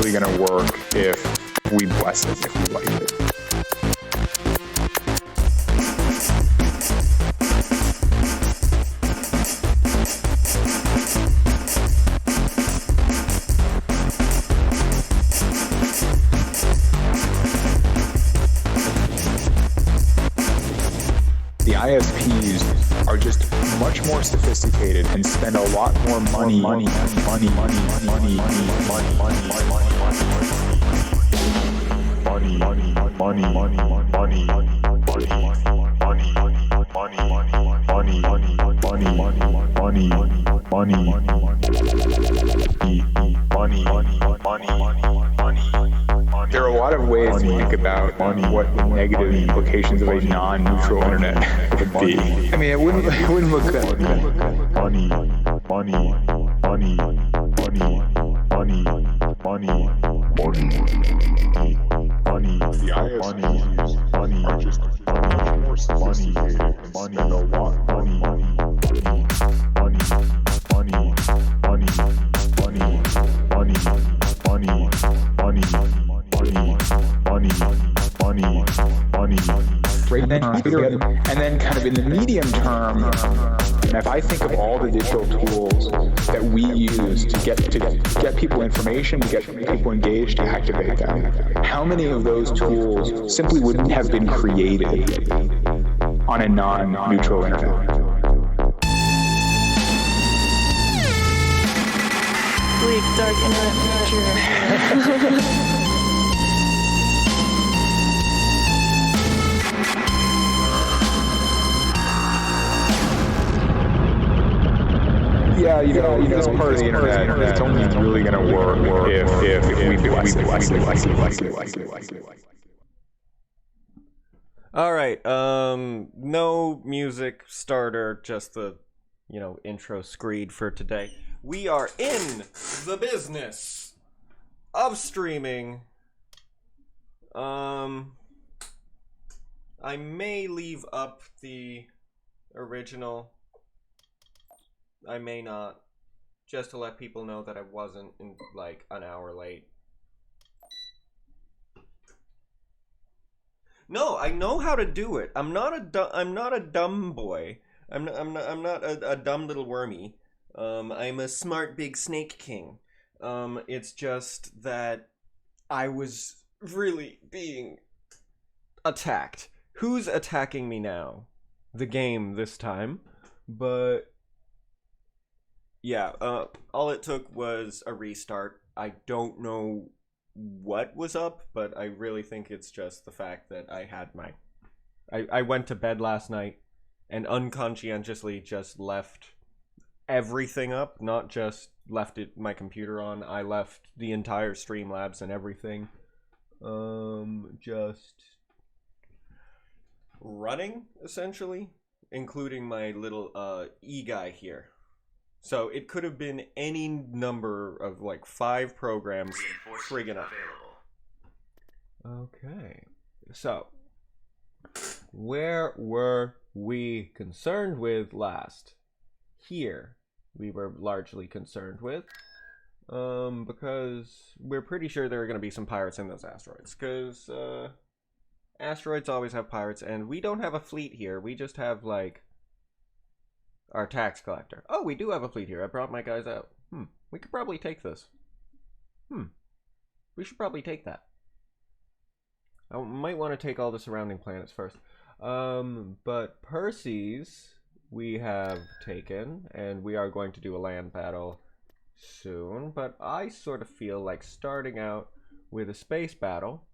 really going to work if we bless it, if we like it. The ISPs are just much more sophisticated and spend a lot more money. There are a lot of ways to think about what the negative implications of a non-neutral internet would be. I mean, it wouldn't look that The ISPs are just much more sophisticated and spend a lot more and then kind of in the medium term, if I think of all the digital tools that we use to get people information, to get people engaged, to activate them, how many of those tools simply wouldn't have been created on a non-neutral internet? Bleak, dark internet future. Yeah, this part of the internet, it's only really going to work if we bless it. All right, no music starter, just the, intro screed for today. We are in the business of streaming. I may leave up the original. I may not, just to let people know that I wasn't in like an hour late. No, I know how to do it. I'm not a dumb boy. I'm not a dumb little wormy. I'm a smart big snake king. It's just that I was really being attacked. Who's attacking me now? The game this time, but. Yeah, all it took was a restart. I don't know what was up, but I really think it's just the fact that I had I went to bed last night and unconscientiously just left everything up, not just left my computer on. I left the entire Streamlabs and everything. Just running, essentially, including my little e-guy here. So it could have been any number of like 5 programs friggin' up. Okay. So, where were we concerned with last? Here we were largely concerned with. Because we're pretty sure there are going to be some pirates in those asteroids. Because asteroids always have pirates, and we don't have a fleet here. We just have like our tax collector. Oh, we do have a fleet here. I brought my guys out. We could probably take this. We should probably take that. I might want to take all the surrounding planets first. But Perseus we have taken, and we are going to do a land battle soon. But I sort of feel like starting out with a space battle.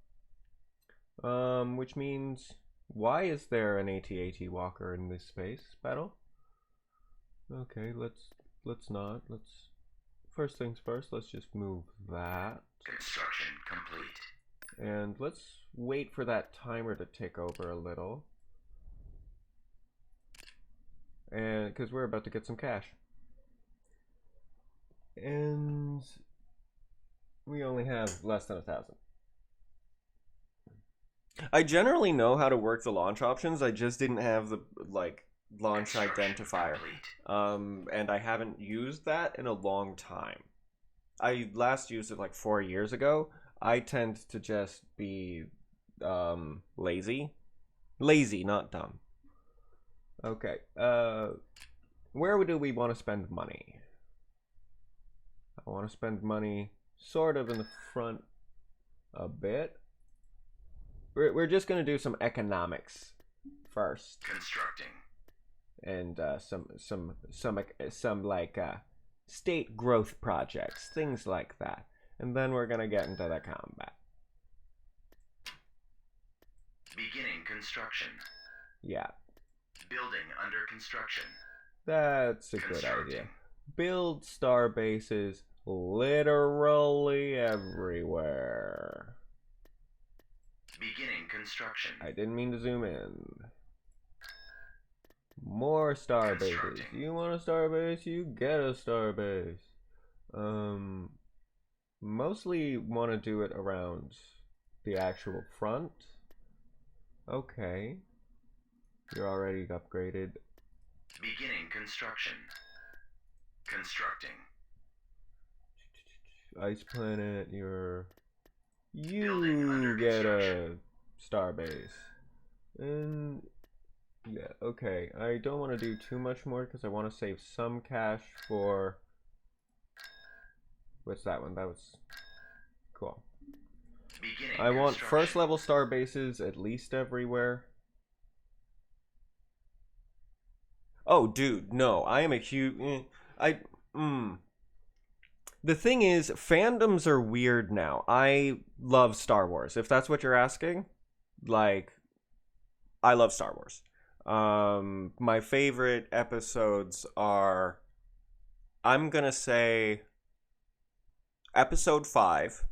Which means, why is there an AT-AT walker in this space battle? Okay, let's not. First things first, let's just move that. Construction complete. And let's wait for that timer to tick over a little. And because we're about to get some cash. And we only have less than 1,000. I generally know how to work the launch options. I just didn't have the launch identifier, and I haven't used that in a long time. I last used it like 4 years ago. I tend to just be lazy. Lazy, not dumb. Okay. Where do we want to spend money? I want to spend money sort of in the front a bit. We're just gonna do some economics first, Constructing. and some like state growth projects, things like that, and then we're gonna get into the combat. Beginning construction. Yeah, Building under construction. that's a good Constructing. idea. Build star bases literally everywhere. Beginning construction. I didn't mean to zoom in. More star bases. Constructing. You want a star base? You get a star base. Mostly want to do it around the actual front. Okay. You're already upgraded. Beginning construction. Constructing. Ice planet, Building under you get a construction. star base. And yeah, okay. I don't want to do too much more because I want to save some cash for... What's that one? That was cool. Beginning I want construction. first level star bases at least everywhere. Oh, dude, no. I am a huge... The thing is, fandoms are weird now. I love Star Wars. If that's what you're asking, like, I love Star Wars. My favorite episodes are, I'm gonna say, Episode 5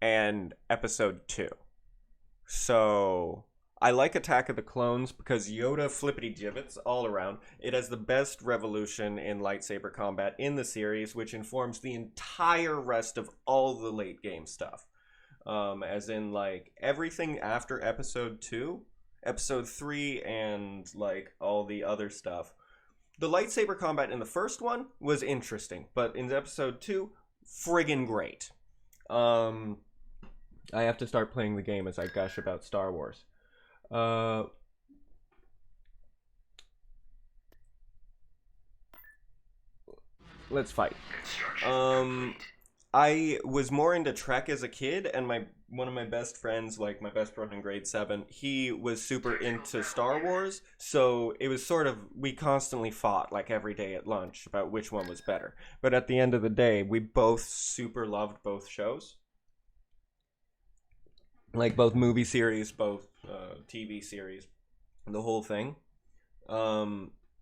and Episode 2. So, I like Attack of the Clones because Yoda flippity gibbets all around. It has the best revolution in lightsaber combat in the series, which informs the entire rest of all the late game stuff. As in, like, everything after Episode 2, Episode 3, and, like, all the other stuff. The lightsaber combat in the first one was interesting, but in Episode 2, friggin' great. I have to start playing the game as I gush about Star Wars. Let's fight. Construction complete. I was more into Trek as a kid, and one of my best friends, like my best friend in grade 7, he was super into Star Wars, so it was sort of, we constantly fought, like every day at lunch, about which one was better. But at the end of the day, we both super loved both shows. Like both movie series, both TV series, the whole thing.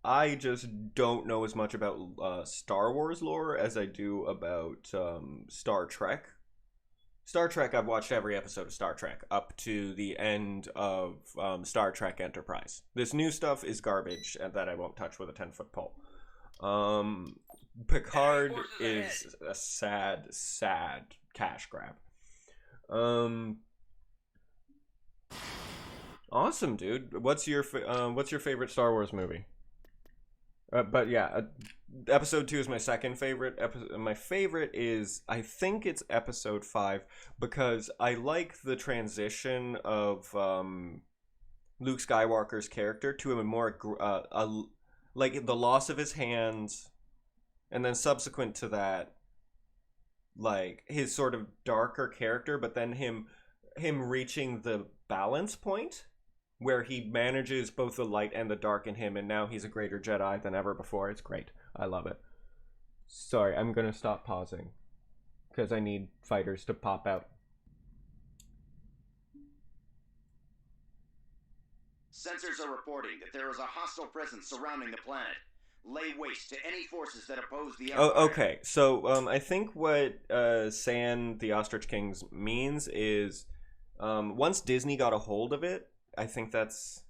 I just don't know as much about Star Wars lore as I do about Star Trek. Star Trek, I've watched every episode of Star Trek up to the end of Star Trek Enterprise. This new stuff is garbage that I won't touch with a 10-foot pole. Picard is a sad, sad cash grab. Awesome, dude. What's your favorite Star Wars movie? But yeah, Episode 2 is my second favorite. My favorite is, I think it's Episode 5, because I like the transition of Luke Skywalker's character to a more like the loss of his hands, and then subsequent to that, like his sort of darker character, but then him reaching the balance point where he manages both the light and the dark in him, and now he's a greater Jedi than ever before. It's great. I love it. Sorry, I'm gonna stop pausing because I need fighters to pop out. Sensors are reporting that there is a hostile presence surrounding the planet. Lay waste to any forces that oppose the Empire. Oh, okay. So, I think what San the Ostrich Kings means is, once Disney got a hold of it, I think that's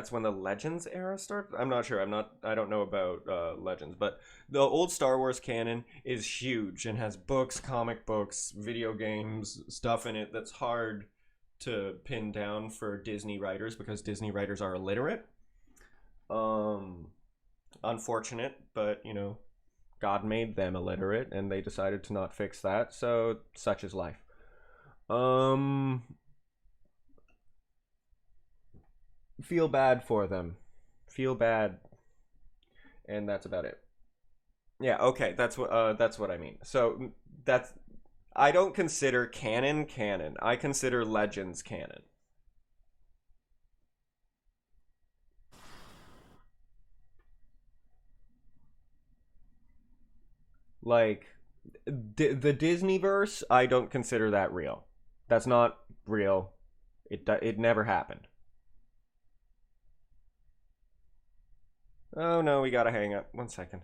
when the Legends era started. I'm not sure. I don't know about Legends, but the old Star Wars canon is huge and has books, comic books, video games, stuff in it that's hard to pin down for Disney writers because Disney writers are illiterate. Unfortunate, but God made them illiterate, and they decided to not fix that, so such is life. Feel bad for them. Feel bad. And that's about it. Yeah, okay, that's what I mean. So that's I don't consider canon. I consider legends canon. Like the Disneyverse, I don't consider that real. That's not real. It never happened. Oh no, we gotta hang up. 1 second.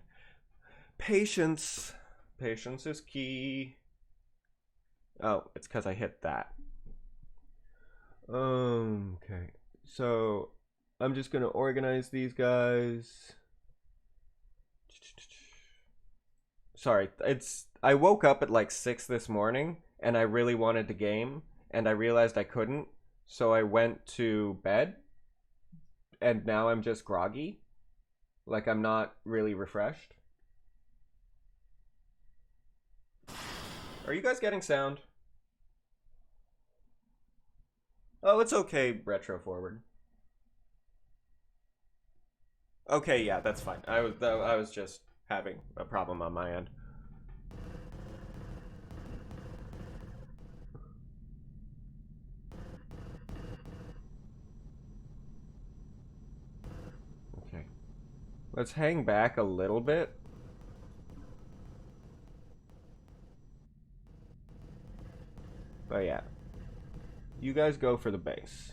Patience. Patience is key. Oh, it's because I hit that. Okay. So, I'm just gonna organize these guys. Sorry, I woke up at like 6 this morning, and I really wanted to game, and I realized I couldn't, so I went to bed, and now I'm just groggy. Like, I'm not really refreshed. Are you guys getting sound? Oh, it's okay, retro forward. Okay, yeah, that's fine. I was just having a problem on my end. Okay. Let's hang back a little bit. But yeah. You guys go for the base.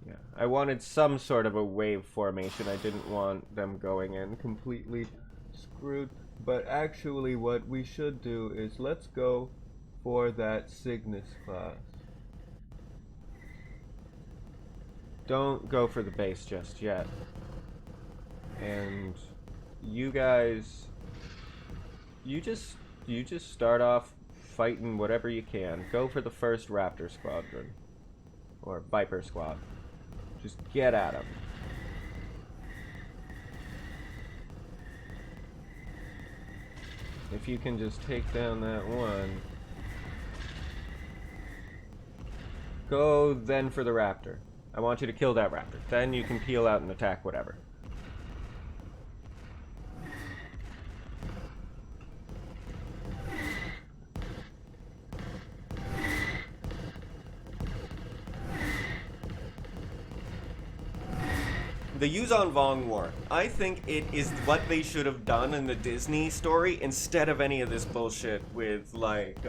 Yeah. I wanted some sort of a wave formation. I didn't want them going in completely screwed. But actually what we should do is let's go for that Cygnus class. Don't go for the base just yet. And you guys, you just start off fighting whatever you can. Go for the first Raptor Squadron. Or Viper Squad. Just get at them. If you can just take down that one. Go then for the Raptor. I want you to kill that Raptor. Then you can peel out and attack whatever. The Yuzon Vong War. I think it is what they should have done in the Disney story instead of any of this bullshit with, like,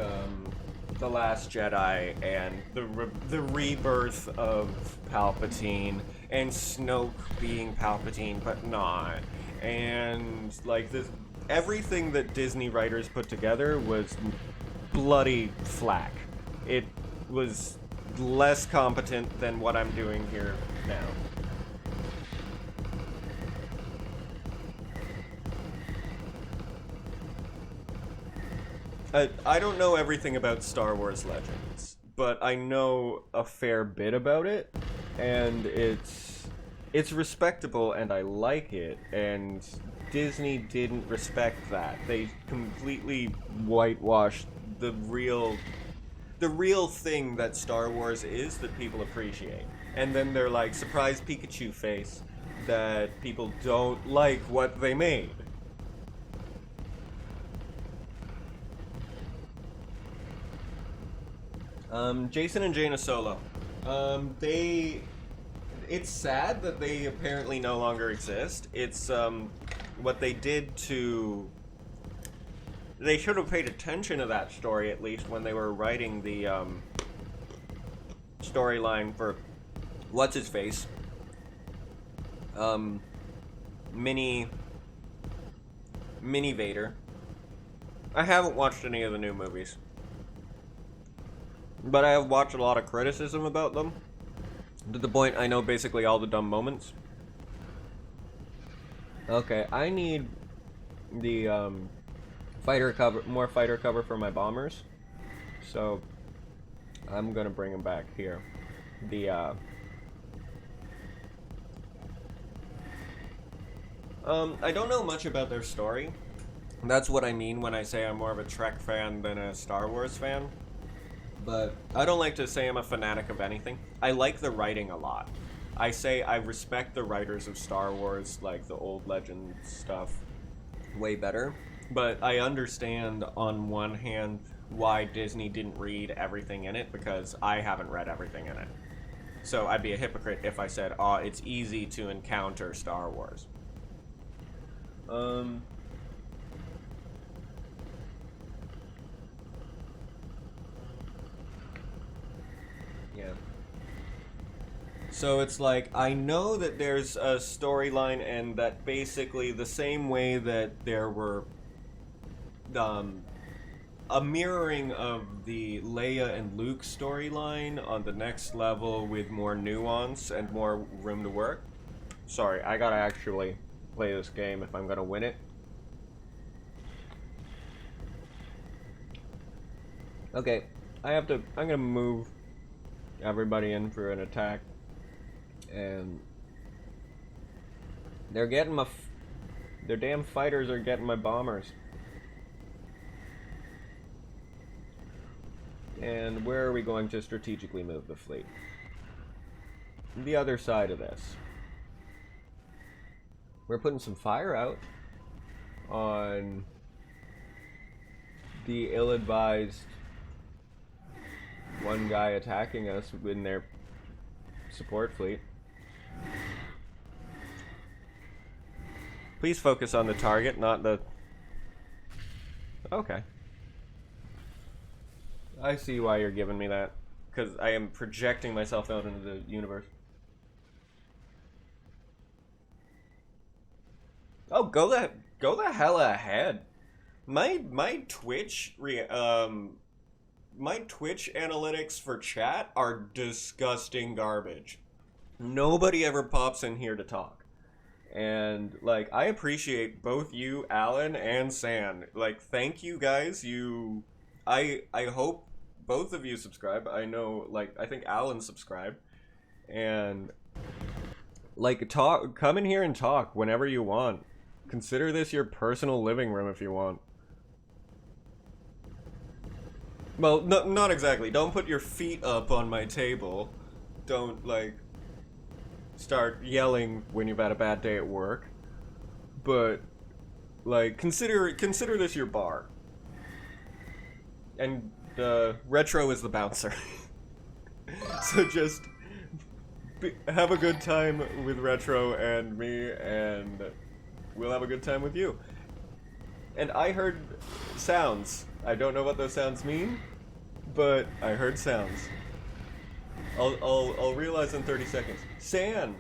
The Last Jedi and the rebirth of Palpatine and Snoke being Palpatine but not. And, like, this, everything that Disney writers put together was bloody flack. It was less competent than what I'm doing here now. I don't know everything about Star Wars Legends, but I know a fair bit about it, and it's respectable, and I like it, and Disney didn't respect that. They completely whitewashed the real thing that Star Wars is that people appreciate. And then they're like, surprise Pikachu face, that people don't like what they made. Jason and Jaina Solo. It's sad that they apparently no longer exist. It's, what they did to... They should have paid attention to that story, at least, when they were writing the, storyline for... What's-his-face? Mini Vader. I haven't watched any of the new movies. But I have watched a lot of criticism about them. To the point I know basically all the dumb moments. Okay, I need the fighter cover, more fighter cover for my bombers. So I'm gonna bring them back here. The I don't know much about their story. That's what I mean when I say I'm more of a Trek fan than a Star Wars fan. But I don't like to say I'm a fanatic of anything. I like the writing a lot. I say I respect the writers of Star Wars, like the old legend stuff, way better. But I understand on one hand why Disney didn't read everything in it, because I haven't read everything in it. So I'd be a hypocrite if I said, oh, it's easy to encounter Star Wars. Yeah. So it's like, I know that there's a storyline, and that basically the same way that there were a mirroring of the Leia and Luke storyline on the next level with more nuance and more room to work. Sorry, I gotta actually play this game if I'm gonna win it. Okay, I'm gonna move everybody in for an attack, and they're getting their damn fighters are getting my bombers. And where are we going to strategically move the fleet? The other side of this. We're putting some fire out on the ill-advised one guy attacking us in their support fleet. Please focus on the target, not the... Okay. I see why you're giving me that. Because I am projecting myself out into the universe. Oh, go the hell ahead. My Twitch my Twitch analytics for chat are disgusting garbage. Nobody ever pops in here to talk. And, like, I appreciate both you, Alan, and San. Like, thank you guys. I hope both of you subscribe. I know, like, I think Alan subscribed. And, like, come in here and talk whenever you want. Consider this your personal living room if you want. Well, no, not exactly. Don't put your feet up on my table. Don't, like, start yelling when you've had a bad day at work. But, like, consider this your bar. And, Retro is the bouncer. So just have a good time with Retro and me, and we'll have a good time with you. And I heard sounds. I don't know what those sounds mean, but I heard sounds. I'll realize in 30 seconds. San,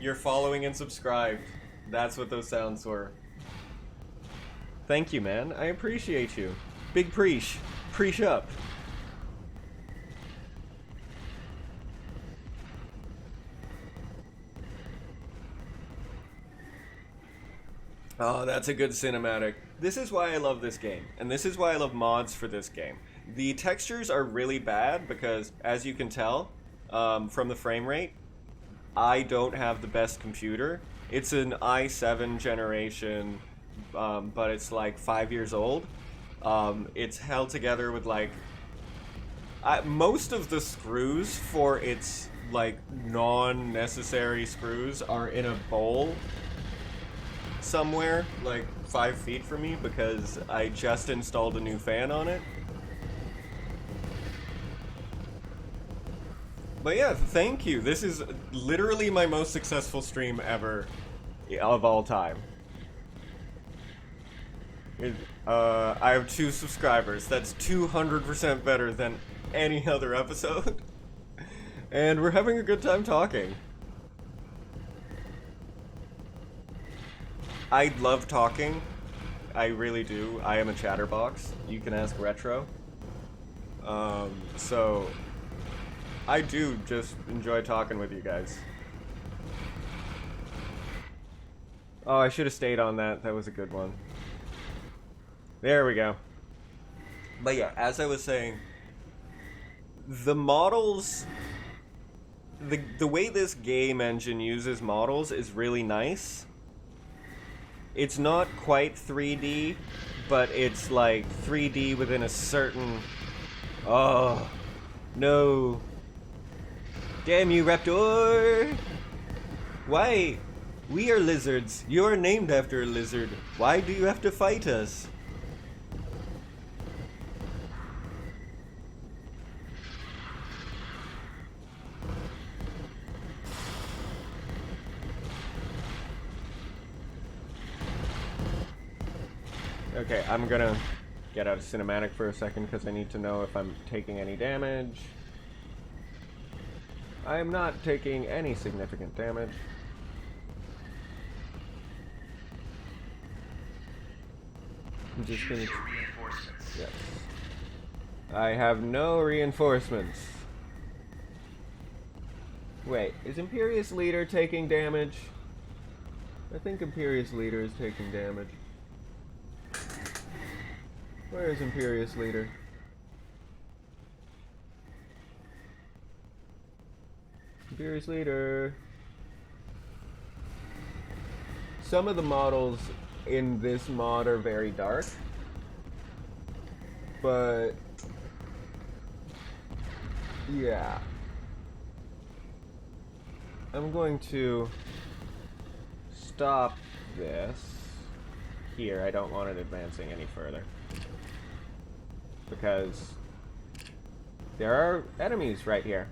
you're following and subscribed. That's what those sounds were. Thank you, man. I appreciate you. Big preach. Preach up. Oh, that's a good cinematic. This is why I love this game, and this is why I love mods for this game. The textures are really bad because, as you can tell, from the frame rate, I don't have the best computer. It's an i7 generation, but it's like 5 years old. It's held together with like... most of the screws for its like non-necessary screws are in a bowl somewhere, like 5 feet from me, because I just installed a new fan on it. But yeah, thank you. This is literally my most successful stream ever of all time. I have 2 subscribers. That's 200% better than any other episode. And we're having a good time talking. I love talking. I really do. I am a chatterbox. You can ask Retro. So I do just enjoy talking with you guys. Oh, I should have stayed on that. That was a good one. There we go. But yeah, as I was saying, the models... The way this game engine uses models is really nice. It's not quite 3D, but it's like 3D within a certain... Oh, no. Damn you, Raptor! Why? We are lizards. You are named after a lizard. Why do you have to fight us? Okay, I'm gonna get out of cinematic for a second because I need to know if I'm taking any damage. I am not taking any significant damage. I'm just gonna... Choose your reinforcements. Yes. I have no reinforcements. Wait, is Imperious Leader taking damage? I think Imperious Leader is taking damage. Where is Imperious Leader? Imperious Leader. Some of the models in this mod are very dark, but yeah. I'm going to stop this here. I don't want it advancing any further because there are enemies right here.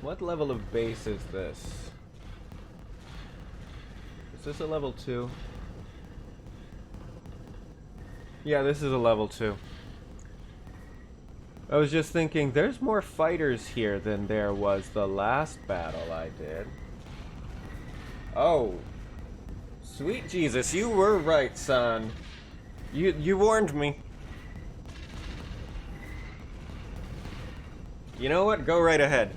What level of base is this? Is this a level 2? Yeah, this is a level 2. I was just thinking, there's more fighters here than there was the last battle I did. Oh. Sweet Jesus, you were right, son. You warned me. You know what? Go right ahead.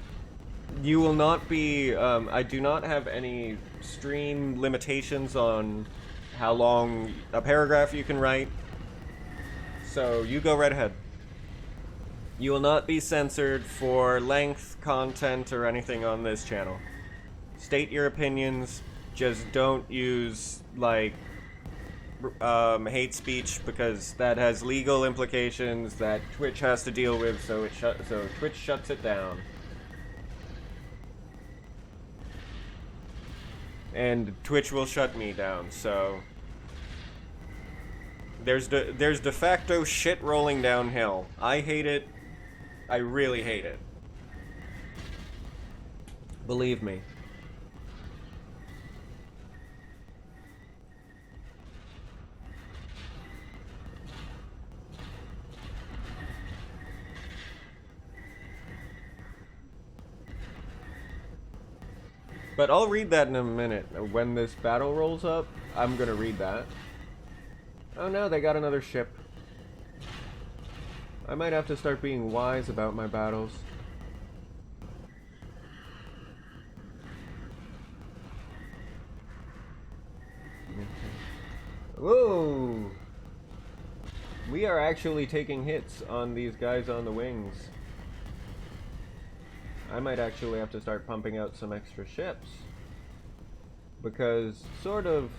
You will not be, I do not have any stream limitations on how long a paragraph you can write. So you go right ahead. You will not be censored for length, content, or anything on this channel. State your opinions, just don't use, like, hate speech, because that has legal implications that Twitch has to deal with, so Twitch shuts it down. And Twitch will shut me down, so there's de facto shit rolling downhill. I hate it. I really hate it. Believe me. But I'll read that in a minute. When this battle rolls up, I'm gonna read that. Oh no, they got another ship. I might have to start being wise about my battles. Whoa! We are actually taking hits on these guys on the wings. I might actually have to start pumping out some extra ships. Because, sort of,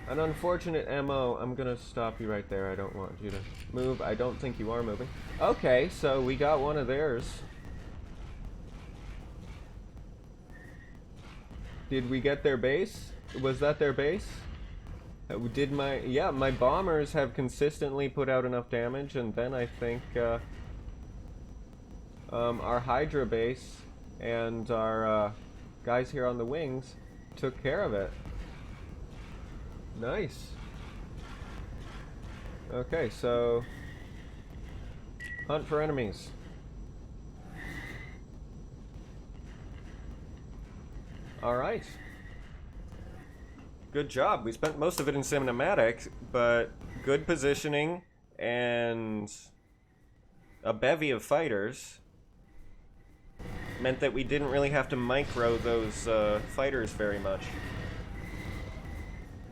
an unfortunate MO, I'm gonna stop you right there. I don't want you to move. I don't think you are moving. Okay, so we got one of theirs. Did we get their base? Was that their base? Did my bombers have consistently put out enough damage, and then I think, our Hydra base and our guys here on the wings took care of it. Nice. Okay, so hunt for enemies. Alright. Good job. We spent most of it in cinematic, but good positioning and a bevy of fighters meant that we didn't really have to micro those fighters very much.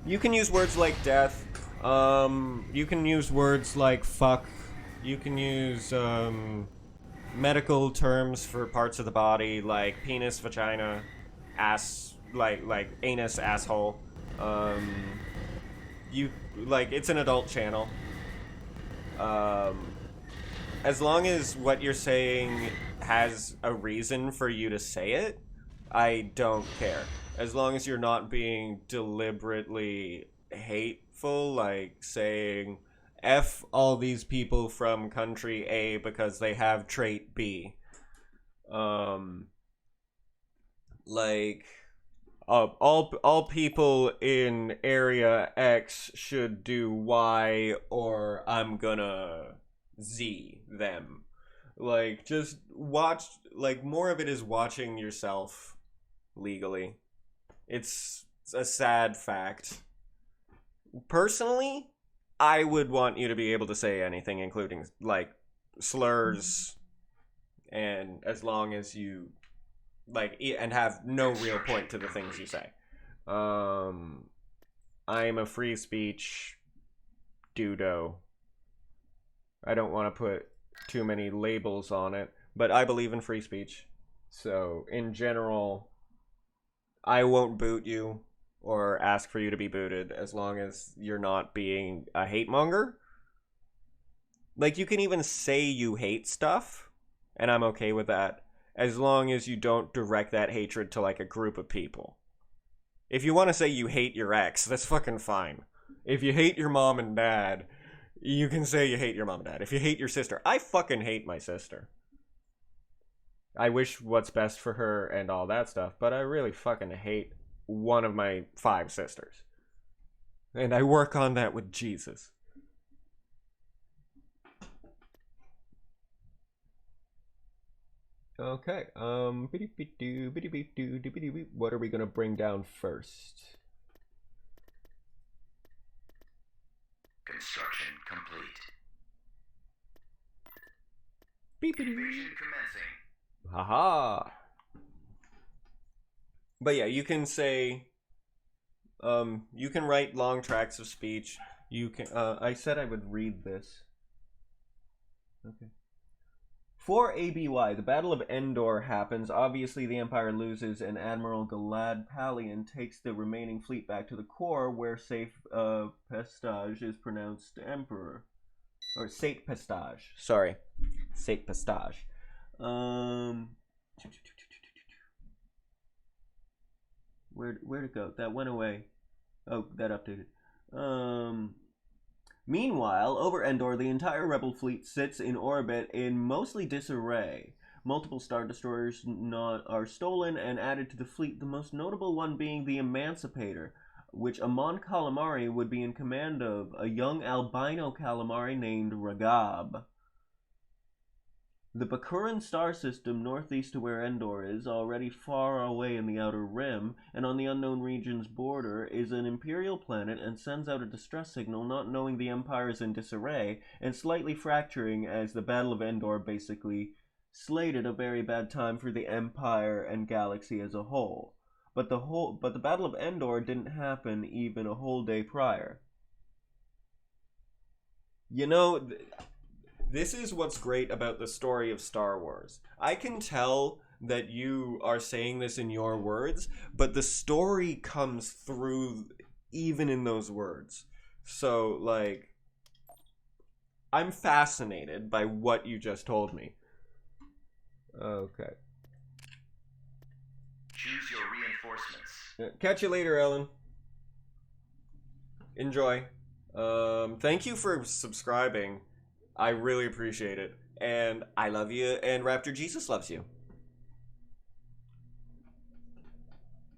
You can use words like death. You can use words like fuck. You can use medical terms for parts of the body like penis, vagina, ass, like anus, asshole. You like it's an adult channel. As long as what you're saying has a reason for you to say it, I don't care. As long as you're not being deliberately hateful, like saying F all these people from country A because they have trait B. Like all people in area X should do Y, or I'm gonna Z them. Like, just watch, like, more of it is watching yourself legally. It's a sad fact. Personally, I would want you to be able to say anything, including, like, slurs, and as long as you, like, and have no real point to the things you say. I'm a free speech dudo. I don't want to put too many labels on it, but I believe in free speech. So, in general, I won't boot you or ask for you to be booted as long as you're not being a hate monger. Like, you can even say you hate stuff, and I'm okay with that, as long as you don't direct that hatred to, like, a group of people. If you want to say you hate your ex, that's fucking fine. If you hate your mom and dad, you can say you hate your mom and dad. If you hate your sister, I fucking hate my sister. I wish what's best for her and all that stuff, but I really fucking hate one of my 5 sisters. And I work on that with Jesus. Okay, what are we gonna bring down first? Construction complete. Beep-a-doo. Invasion commencing. Haha. But yeah, you can say, you can write long tracts of speech. You can, I said I would read this. Okay. For ABY, the Battle of Endor happens. Obviously, the Empire loses, and Admiral Galad Palian takes the remaining fleet back to the core, where Safe Pestage is pronounced Emperor. Or Sate Pestage. Sorry. Sate Pestage. Where'd it go? That went away. Oh, that updated. Meanwhile, over Endor, the entire Rebel fleet sits in orbit in mostly disarray. Multiple Star Destroyers are stolen and added to the fleet, the most notable one being the Emancipator, which Amon Calamari would be in command of, a young albino calamari named Ragab. The Bakuran star system northeast to where Endor is, already far away in the Outer Rim, and on the unknown region's border, is an Imperial planet and sends out a distress signal, not knowing the Empire is in disarray, and slightly fracturing as the Battle of Endor basically slated a very bad time for the Empire and galaxy as a whole. But the Battle of Endor didn't happen even a whole day prior. You know, this is what's great about the story of Star Wars. I can tell that you are saying this in your words, but the story comes through even in those words. So, like, I'm fascinated by what you just told me. Okay. Choose your reinforcements. Catch you later, Ellen. Enjoy. Thank you for subscribing. I really appreciate it. And I love you, and Raptor Jesus loves you.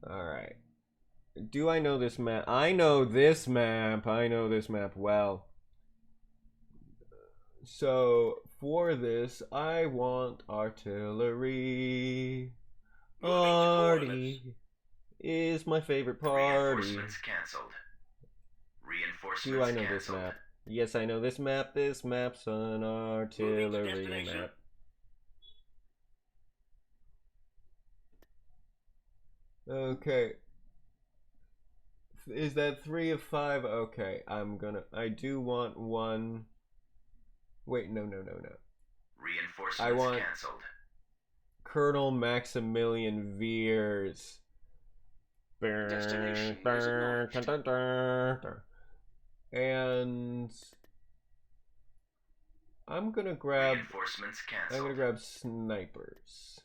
Alright. Do I know this map? I know this map. I know this map well. So, for this, I want artillery. Party is my favorite party. Reinforcements cancelled. Reinforcements Do I know this cancelled. map? Yes, I know this map. This map's an artillery map. Okay. Is that 3 of 5? Okay, I do want one. Wait, no. Reinforcements I want cancelled. Colonel Maximilian Veers. Destination is acknowledged. And I'm gonna grab Reinforcements cancelled. snipers.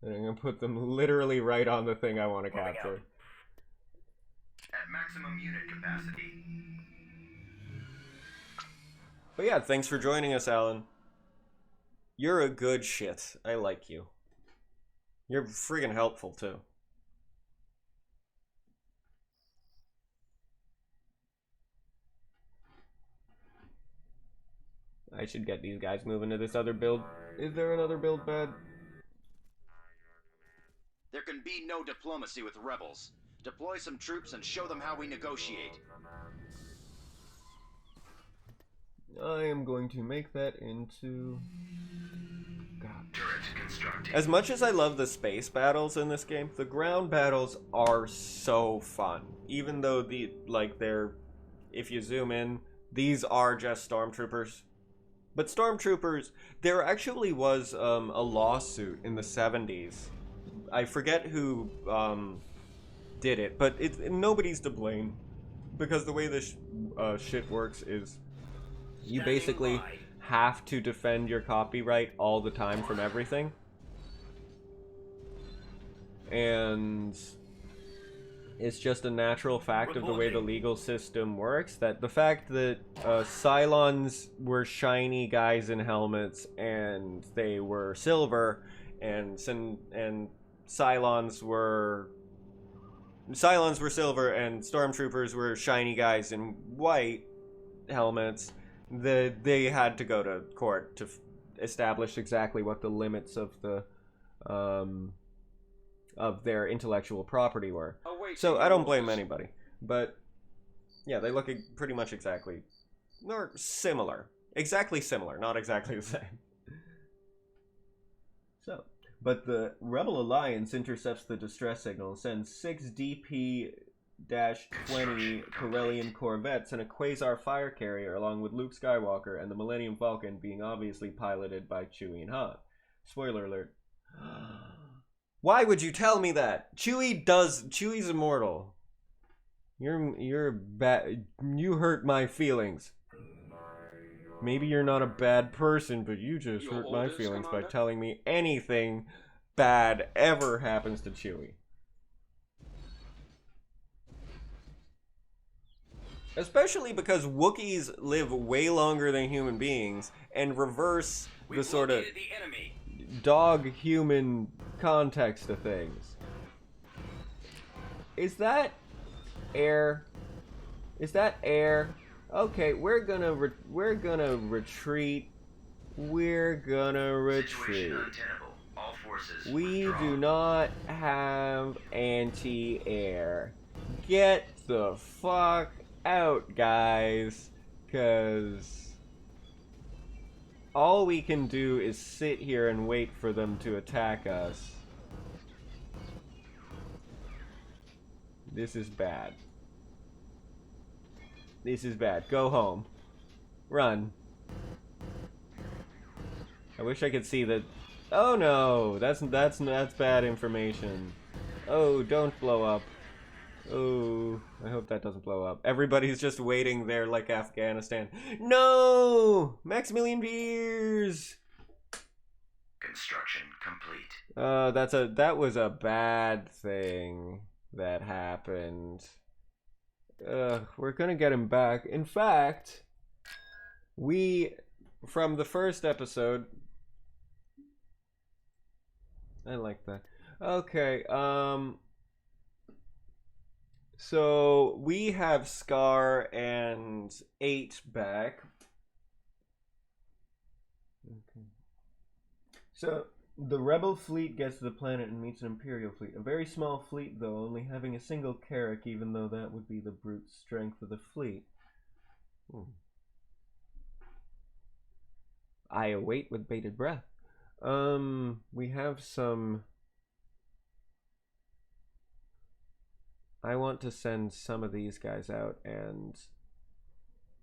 And I'm gonna put them literally right on the thing I want to Moving capture. out. At maximum unit capacity. But yeah, thanks for joining us, Alan. You're a good shit. I like you. You're friggin' helpful, too. I should get these guys moving to this other build. Is there another build bed? There can be no diplomacy with rebels. Deploy some troops and show them how we negotiate. I am going to make that into... God. Turret constructing. As much as I love the space battles in this game, the ground battles are so fun. Even though they're... If you zoom in, these are just stormtroopers. But stormtroopers, there actually was a lawsuit in the 70s. I forget who did it, but nobody's to blame. Because the way this shit works is you basically have to defend your copyright all the time from everything. And it's just a natural fact of the way the legal system works, that the fact that Cylons were shiny guys in helmets and they were silver, and Cylons were silver and stormtroopers were shiny guys in white helmets, they had to go to court to establish exactly what the limits of the of their intellectual property were. So I don't blame anybody, but yeah, they look pretty much exactly, or similar, not exactly the same. So, but the Rebel Alliance intercepts the distress signal, sends 6 DP-20 Corellian corvettes and a Quasar fire carrier along with Luke Skywalker and the Millennium Falcon being obviously piloted by Chewie and Han. Spoiler alert. Why would you tell me that? Chewie's immortal. You're bad. You hurt my feelings. Maybe you're not a bad person, but you just hurt my feelings by telling me anything bad ever happens to Chewie. Especially because Wookiees live way longer than human beings and reverse the sort of dog-human context of things. Is that air? Is that air? Okay, we're gonna retreat. We're gonna retreat. All forces We withdraw. do not have anti-air. Get the fuck out, guys, 'cause all we can do is sit here and wait for them to attack us. This is bad. This is bad. Go home. Run. I wish I could see that. Oh no, that's bad information. Oh, don't blow up. Oh, I hope that doesn't blow up. Everybody's just waiting there like Afghanistan. No! Maximilian Veers! Construction complete. That was a bad thing that happened. We're gonna get him back. In fact, from the first episode, I like that. Okay, so we have Scar and 8 back. Okay. So the Rebel fleet gets to the planet and meets an Imperial fleet. A very small fleet, though, only having a single Carrack, even though that would be the brute strength of the fleet. I await with bated breath. We have some... I want to send some of these guys out and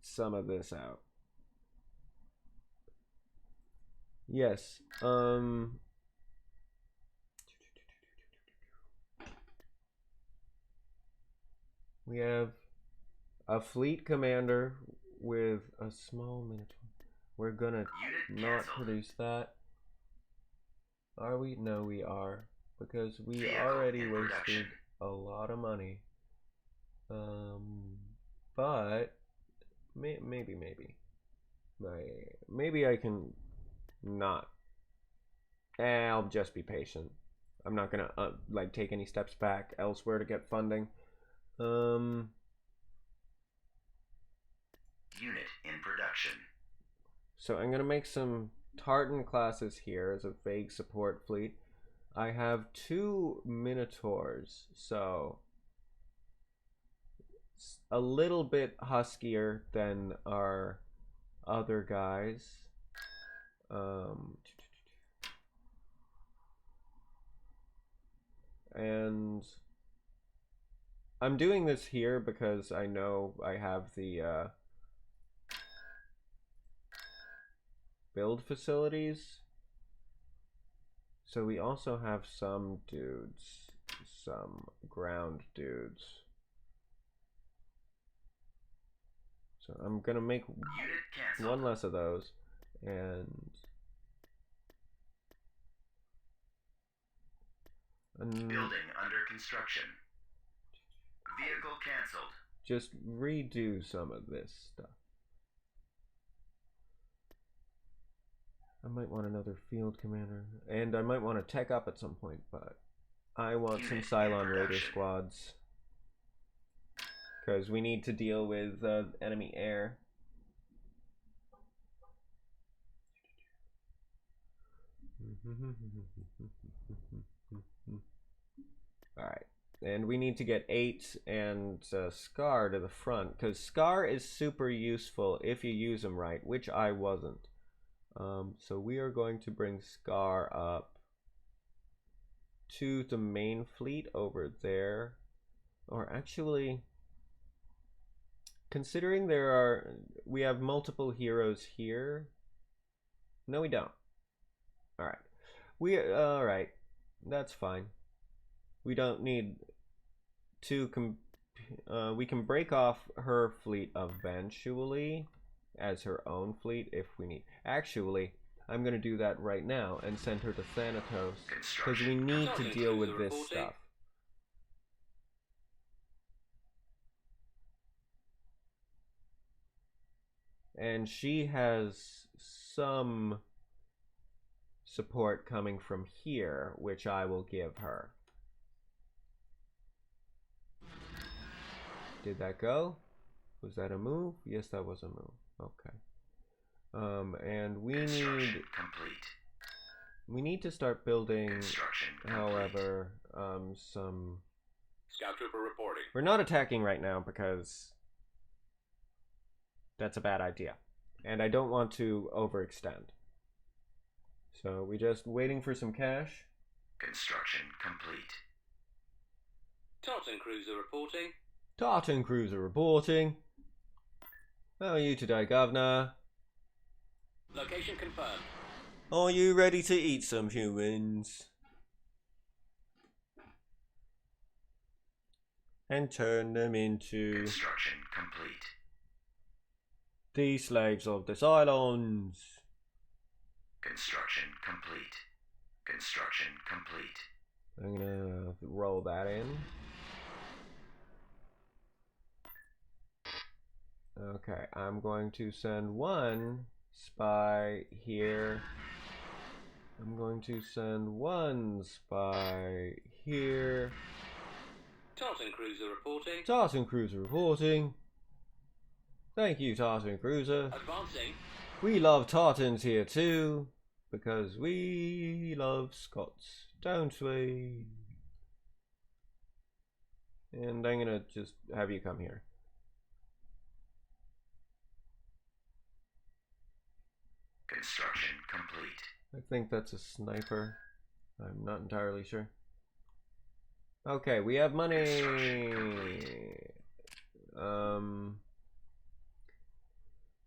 some of this out. Yes. We have a fleet commander with a small minotaur. We're gonna not produce that. Are we? No, we are. Because we already wasted a lot of money. But maybe I can not. I'll just be patient. I'm not gonna like take any steps back elsewhere to get funding. Unit in production. So I'm gonna make some Tartan classes here as a vague support fleet. I have 2 Minotaurs, so a little bit huskier than our other guys. And I'm doing this here because I know I have the build facilities. So we also have some dudes, some ground dudes. So I'm gonna make one less of those, and building under construction. Vehicle cancelled. Just redo some of this stuff. I might want another field commander, and I might want to tech up at some point, but I want some Cylon Raider squads. Because we need to deal with enemy air. Alright, and we need to get 8 and Scar to the front, because Scar is super useful if you use him right, which I wasn't. So we are going to bring Scar up to the main fleet over there. Or actually, considering we have multiple heroes here. No, we don't. Alright. Alright. That's fine. We don't need to we can break off her fleet eventually as her own fleet if we need. Actually, I'm going to do that right now and send her to Thanatos because we need to deal with this stuff. And she has some support coming from here, which I will give her. Did that go? Was that a move? Yes, that was a move. Okay. And we need to start building, however, some Scout trooper reporting. We're not attacking right now because that's a bad idea. And I don't want to overextend. So we're just waiting for some cash. Construction complete. Tartan cruiser reporting. Tartan cruiser reporting. How are you today, Governor? Location confirmed. Are you ready to eat some humans? And turn them into Construction complete. the slaves of the Cylons. Construction complete. Construction complete. I'm gonna roll that in. Okay, I'm going to send 1 spy here. I'm going to send 1 spy here. Tartan cruiser reporting. Tartan cruiser reporting. Thank you, Tartan cruiser. Advancing. We love Tartans here too, because we love Scots, don't we? And I'm gonna just have you come here. Construction complete. I think that's a sniper. I'm not entirely sure. Okay, we have money.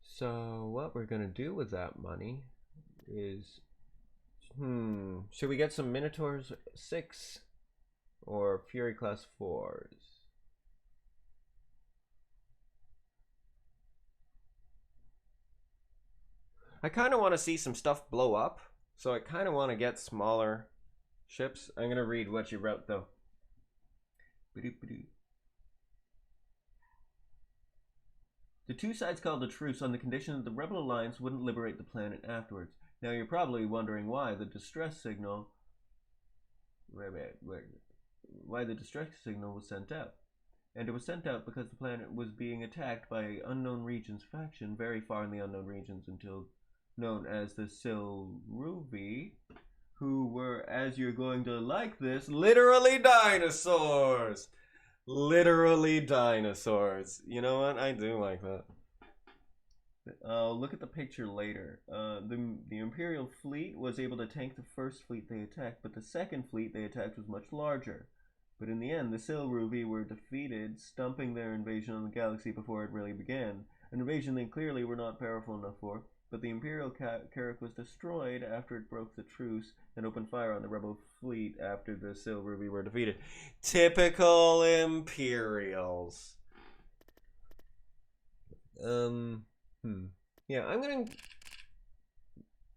So what we're gonna do with that money is, should we get some Minotaurs 6 or Fury class 4s? I kind of want to see some stuff blow up, so I kind of want to get smaller ships. I'm gonna read what you wrote though. The two sides called a truce on the condition that the Rebel Alliance wouldn't liberate the planet afterwards. Now you're probably wondering why the distress signal why the distress signal was sent out. And it was sent out because the planet was being attacked by Unknown Regions faction very far in the Unknown Regions until known as the Silruvi, who were, as you're going to like this, literally dinosaurs! Literally dinosaurs. You know what? I do like that. I'll look at the picture later. The Imperial fleet was able to tank the first fleet they attacked, but the second fleet they attacked was much larger. But in the end, the Silruvi were defeated, stumping their invasion on the galaxy before it really began. An invasion they clearly were not powerful enough for, but the Imperial carrack was destroyed after it broke the truce and opened fire on the rebel fleet after the Silruvi were defeated. Typical Imperials. Yeah, I'm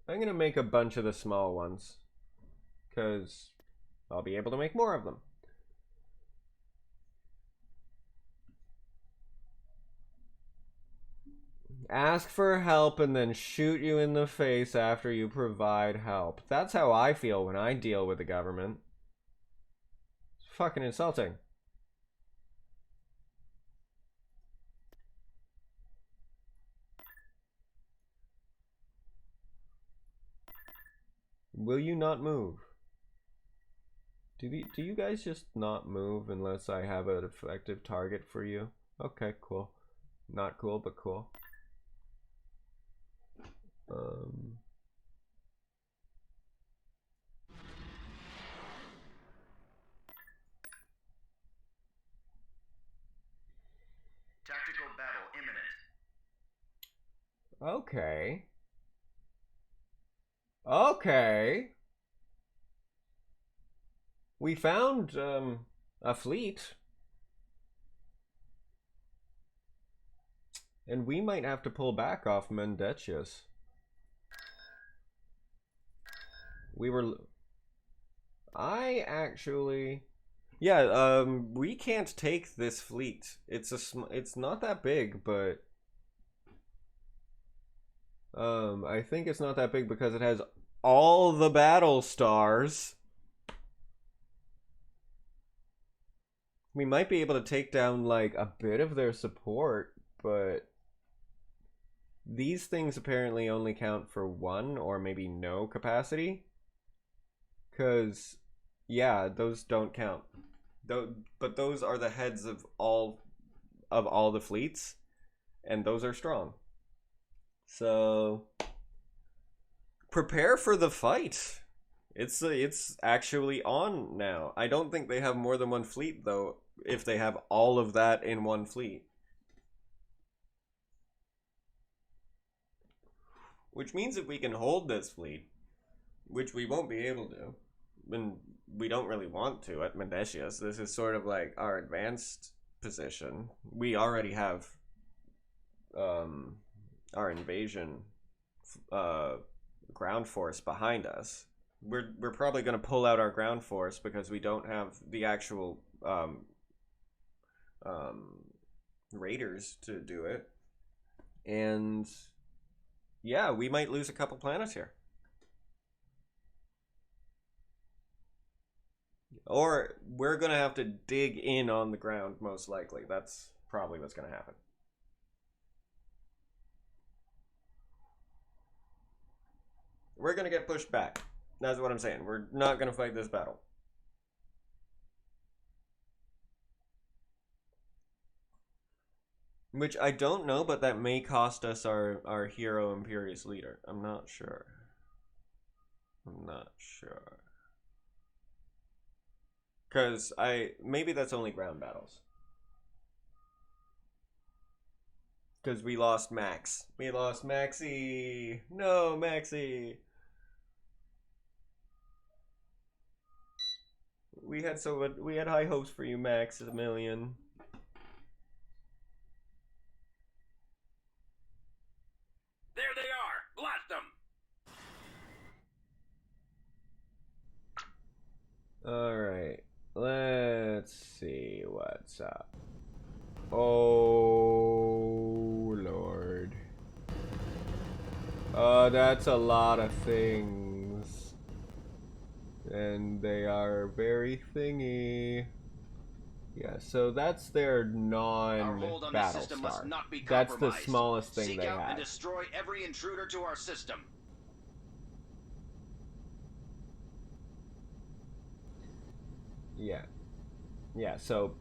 gonna make a bunch of the small ones, because I'll be able to make more of them. Ask for help and then shoot you in the face after you provide help. That's how I feel when I deal with the government. It's fucking insulting. Will you not move? Do you guys just not move unless I have an effective target for you? Okay, cool. Not cool, but cool. Tactical battle imminent. Okay. Okay. We found a fleet. And we might have to pull back off Mendetius. I actually, yeah, we can't take this fleet. It's not that big, but I think it's not that big because it has all the battle stars. We might be able to take down like a bit of their support, but these things apparently only count for 1 or maybe no capacity. Because, yeah, those don't count. But those are the heads of all the fleets, and those are strong. So, prepare for the fight. It's actually on now. I don't think they have more than 1 fleet, though, if they have all of that in 1 fleet. Which means if we can hold this fleet, which we won't be able to, and we don't really want to at Mendetius. This is sort of like our advanced position. We already have our invasion ground force behind us. We're probably going to pull out our ground force because we don't have the actual raiders to do it. And yeah, we might lose a couple planets here. Or we're going to have to dig in on the ground, most likely. That's probably what's going to happen. We're going to get pushed back. That's what I'm saying. We're not going to fight this battle. Which I don't know, but that may cost us our hero Imperious leader. I'm not sure. I'm not sure. Because maybe that's only ground battles. Because we lost Max. We lost Maxie. No, Maxie. We had high hopes for you, Max, a million. There they are! Blast them! Alright. Let's see what's up. Oh, Lord. That's a lot of things. And they are very thingy. Yeah, so that's their non-battle star. That's the smallest thing they have. Seek out have. and destroy every intruder to our system. Yeah. Yeah, so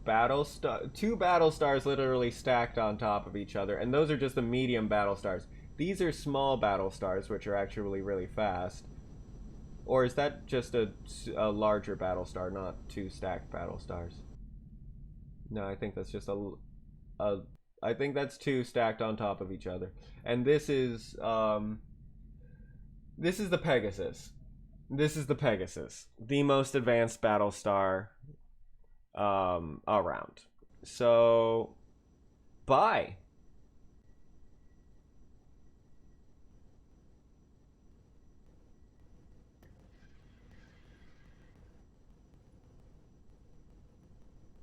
two battle stars literally stacked on top of each other, and those are just the medium battle stars. These are small battle stars, which are actually really fast. Or is that just a larger battle star, not two stacked battle stars? No, I think that's just I think that's two stacked on top of each other. And this is the Pegasus. This is the Pegasus, the most advanced battle star around. So, bye.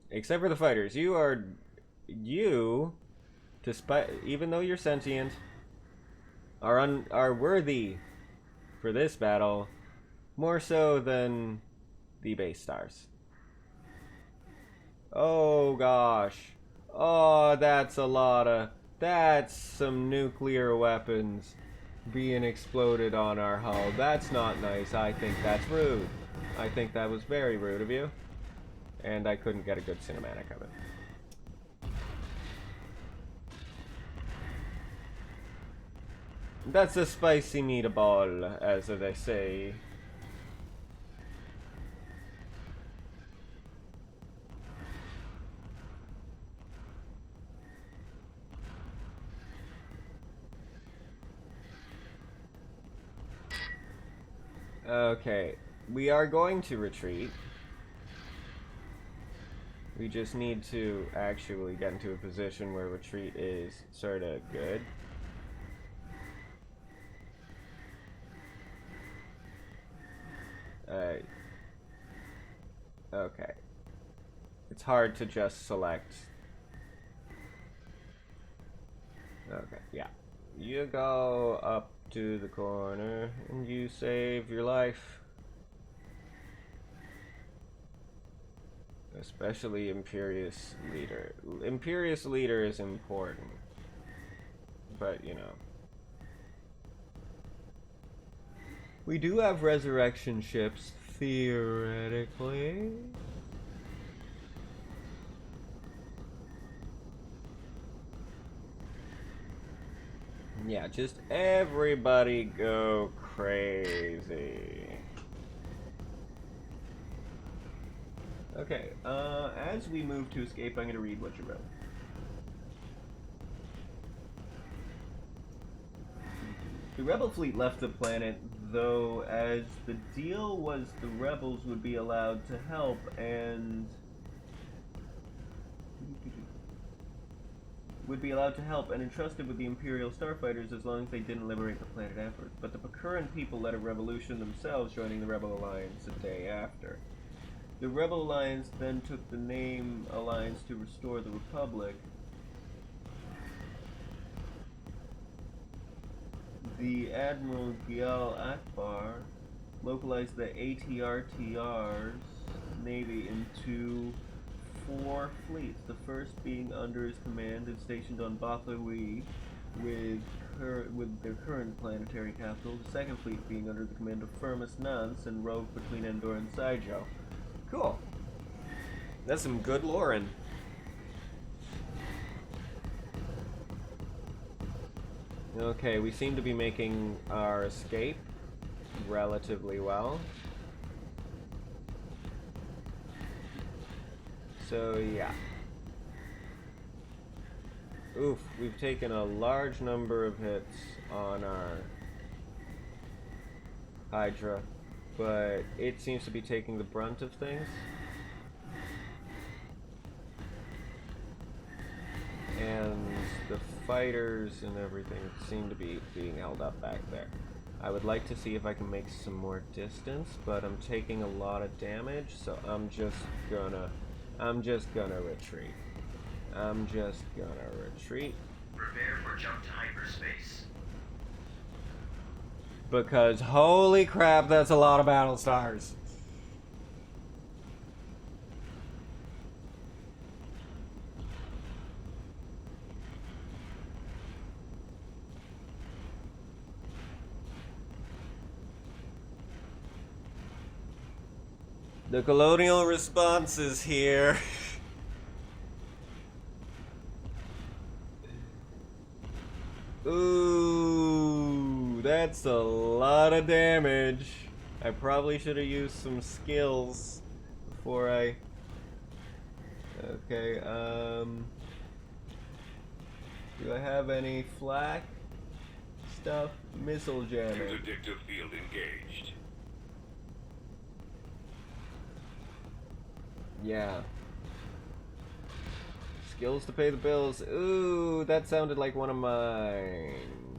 Except for the fighters, despite even though you're sentient, are worthy for this battle more so than the base stars. Oh gosh. Oh, that's some nuclear weapons being exploded on our hull. That's not nice. I think that's rude. I think that was very rude of you. And I couldn't get a good cinematic of it. That's a spicy meatball, as they say. Okay, we are going to retreat. We just need to actually get into a position where retreat is sort of good. Okay. It's hard to just select. Okay, yeah. You go up to the corner and you save your life. Especially Imperious Leader. Imperious Leader is important. But, you know. We do have resurrection ships, theoretically. Yeah, just everybody go crazy. Okay, as we move to escape, I'm going to read what you wrote. The Rebel fleet left the planet, though, as the deal was the Rebels would be allowed to help and entrusted with the Imperial starfighters as long as they didn't liberate the planet afterwards. But the Bacurran people led a revolution themselves, joining the Rebel Alliance a day after. The Rebel Alliance then took the name Alliance to restore the Republic. The Admiral Gial Akbar localized the ATRTR's navy into 4 fleets, the first being under his command and stationed on Bathoui with their current planetary capital, the second fleet being under the command of Firmus Nance and roved between Endor and Saijo. Cool. That's some good loreing. Okay, we seem to be making our escape relatively well. So yeah. Oof, we've taken a large number of hits on our Hydra, but it seems to be taking the brunt of things. And the fighters and everything seem to be being held up back there. I would like to see if I can make some more distance, but I'm taking a lot of damage, so I'm just gonna retreat. I'm just gonna retreat. Prepare for jump to hyperspace. Because holy crap, that's a lot of battle stars. The colonial response is here. Ooh, that's a lot of damage. I probably should have used some skills before I... Okay, do I have any flak stuff? Missile jamming. Interdictive field engaged. Yeah. Skills to pay the bills. Ooh, that sounded like one of mine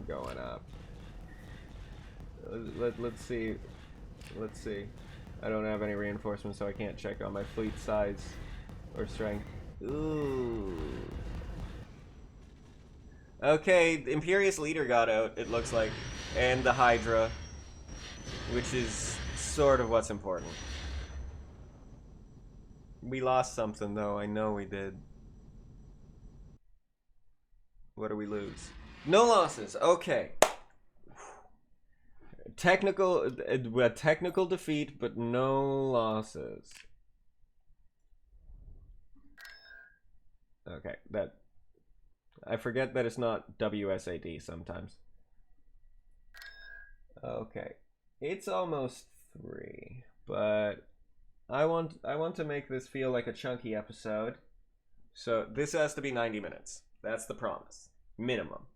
going up. Let's see. Let's see. I don't have any reinforcements, so I can't check on my fleet size or strength. Ooh. Okay, the Imperious Leader got out, it looks like. And the Hydra. Which is sort of what's important. We lost something, though. I know we did. What do we lose? No losses. Okay. A technical defeat, but no losses. Okay, that... I forget that it's not WSAD sometimes. Okay. It's almost 3, but I want to make this feel like a chunky episode. So this has to be 90 minutes. That's the promise. Minimum.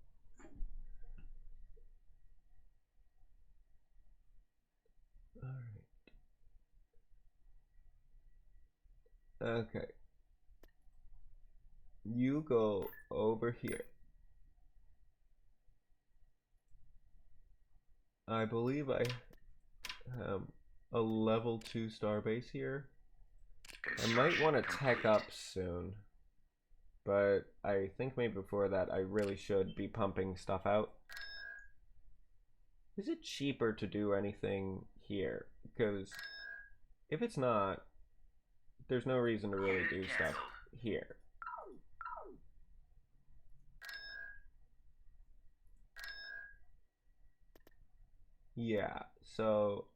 Alright. Okay. You go over here. I believe I have a level 2 starbase here. I might want to tech up soon. But I think maybe before that I really should be pumping stuff out. Is it cheaper to do anything here? Because if it's not, there's no reason to really do stuff here. Yeah, so...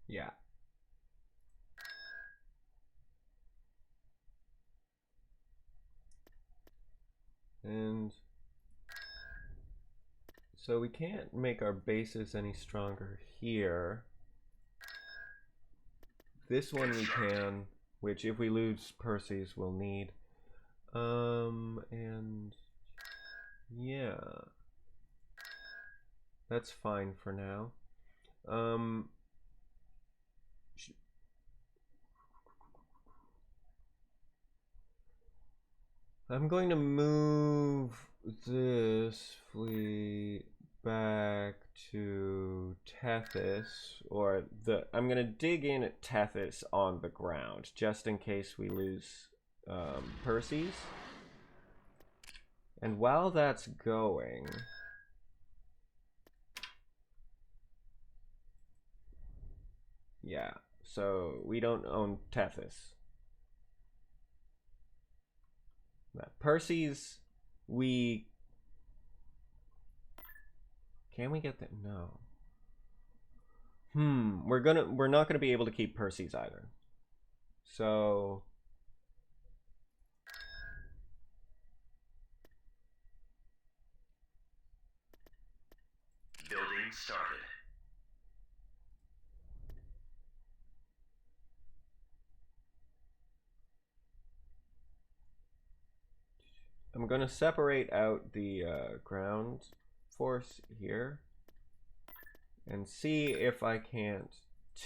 yeah. And so we can't make our bases any stronger here. This one we can, which if we lose Percy's we'll need. And yeah. That's fine for now. I'm going to move this fleet back to Tethys, or I'm going to dig in at Tethys on the ground, just in case we lose Percy's. And while that's going... yeah, so we don't own Tethys. Percy's, we... can we get that? No. We're not gonna be able to keep Percy's either. So... Building started. I'm going to separate out the ground force here and see if I can't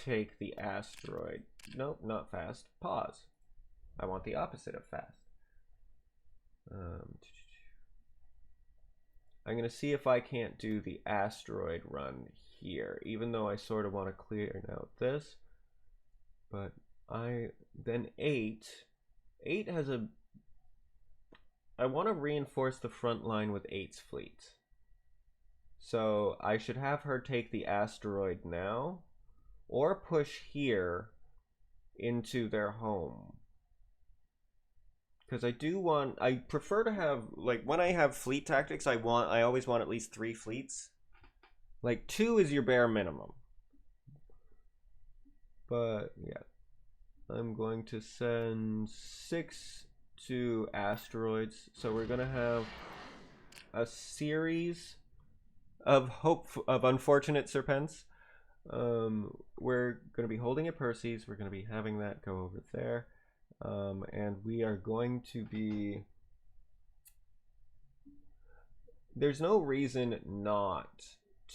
take the asteroid. Nope, not fast. Pause. I want the opposite of fast. I'm going to see if I can't do the asteroid run here, even though I sort of want to clear out this. But then 8 has a... I want to reinforce the front line with 8's fleet. So I should have her take the asteroid now, or push here into their home. Because I prefer to have, like, when I have fleet tactics, I always want at least 3 fleets. Like, 2 is your bare minimum. But, yeah. I'm going to send 6 to asteroids. So we're going to have a series of unfortunate serpents. We're going to be holding at Percy's. We're going to be having that go over there. And we are going to be... There's no reason not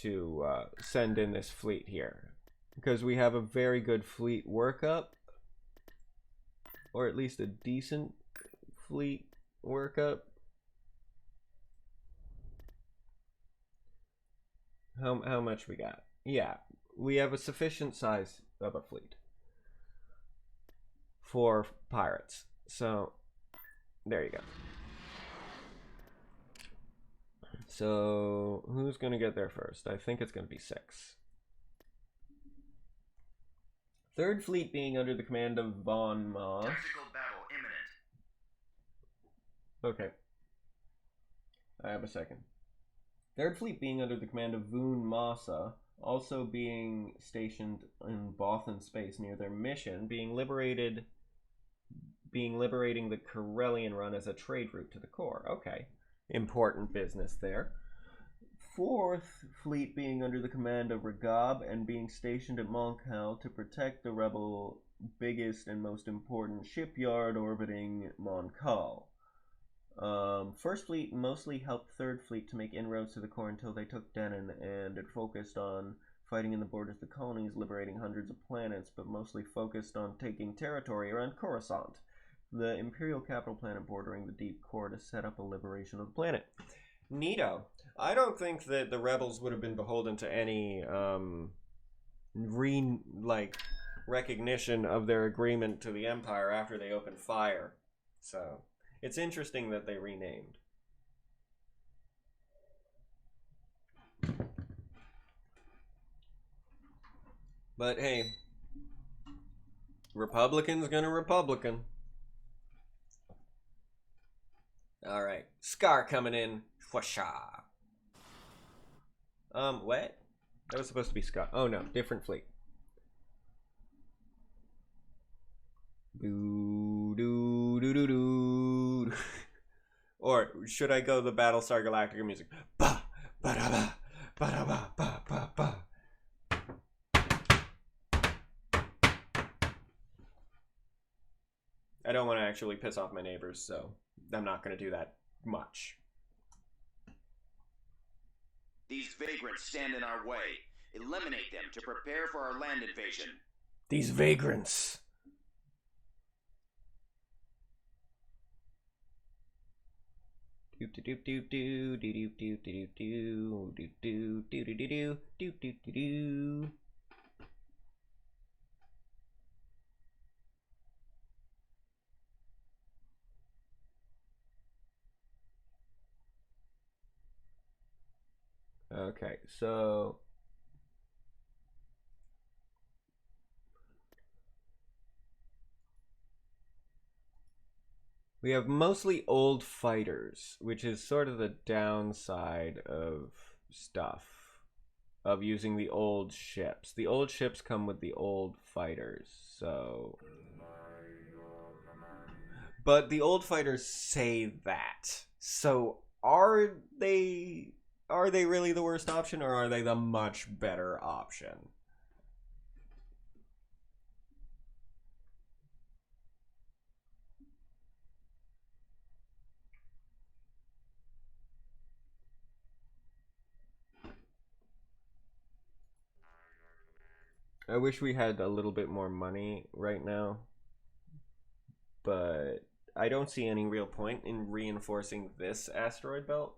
to send in this fleet here, because we have a very good fleet workup, or at least a decent fleet workup. How much we got? Yeah, we have a sufficient size of a fleet for pirates. So there you go. So who's gonna get there first? I think it's gonna be 6. Third fleet being under the command of Von Moss. Tactical battle imminent. Okay, I have a second. Third fleet being under the command of Voon Massa, also being stationed in Bothan space near their mission, liberating the Corellian run as a trade route to the core. Okay, important business there. Fourth fleet being under the command of Regab and being stationed at Moncal to protect the rebel biggest and most important shipyard orbiting Moncal. First fleet mostly helped third fleet to make inroads to the core until they took Denon, and it focused on fighting in the borders of the colonies, liberating hundreds of planets, but mostly focused on taking territory around Coruscant, the imperial capital planet bordering the deep core, to set up a liberation of the planet. Neato. I don't think that the rebels would have been beholden to any recognition of their agreement to the Empire after they opened fire. So it's interesting that they renamed. But hey, Republican's gonna Republican. Alright, Scar coming in. Whoosha. What? That was supposed to be Scar. Oh no, different fleet. Doo doo doo doo doo. Or should I go the Battlestar Galactica music? Ba ba da ba ba da ba ba ba ba. I don't want to actually piss off my neighbors, so I'm not going to do that much. These vagrants stand in our way. Eliminate them to prepare for our land invasion. These vagrants. Doop doop doop doop doop doop doop doop doop doop doop doop doop doop doop. Okay, so we have mostly old fighters, which is sort of the downside of stuff, of using the old ships. The old ships come with the old fighters, so... But the old fighters say that. So are they really the worst option, or are they the much better option? I wish we had a little bit more money right now, but I don't see any real point in reinforcing this asteroid belt,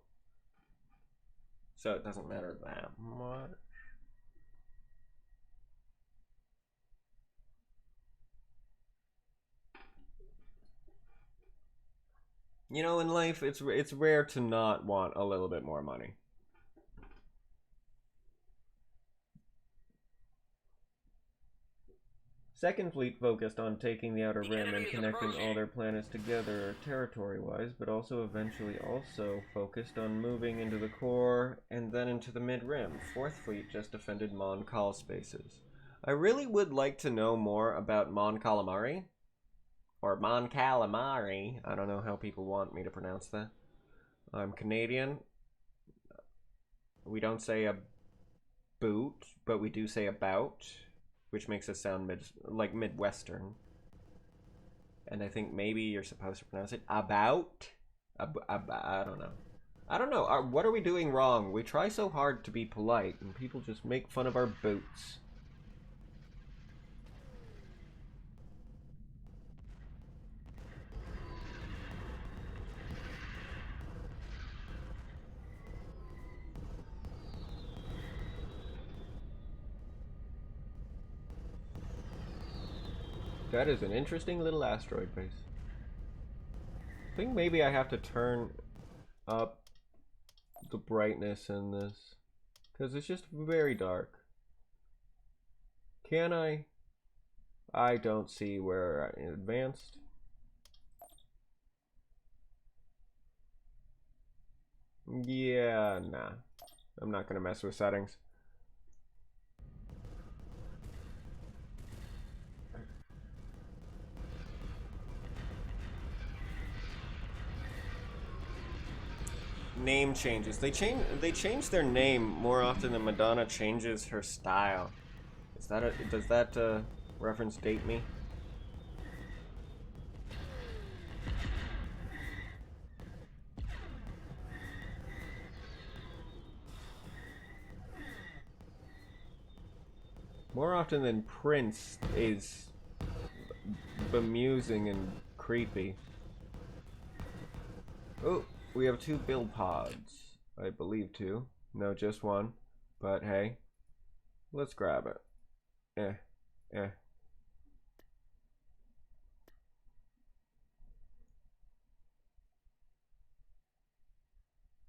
so it doesn't matter that much. You know, in life, it's rare to not want a little bit more money. Second Fleet focused on taking the Outer Rim and connecting all their planets together territory-wise, but also eventually also focused on moving into the core and then into the Mid-Rim. Fourth Fleet just defended Mon Cal spaces. I really would like to know more about Mon Calamari. Or Mon Calamari. I don't know how people want me to pronounce that. I'm Canadian. We don't say a boot, but we do say about, which makes us sound like Midwestern. And I think maybe you're supposed to pronounce it about. I don't know. I don't know. What are we doing wrong? We try so hard to be polite, and people just make fun of our boots. That is an interesting little asteroid base. I think maybe I have to turn up the brightness in this, because it's just very dark. Can I? I don't see where I advanced. Yeah, nah. I'm not gonna mess with settings. Name changes. They change their name more often than Madonna changes her style. Is that does that reference date me? More often than Prince is bemusing and creepy. Oh. We have 2 build pods. I believe 2. No, just 1. But hey, let's grab it.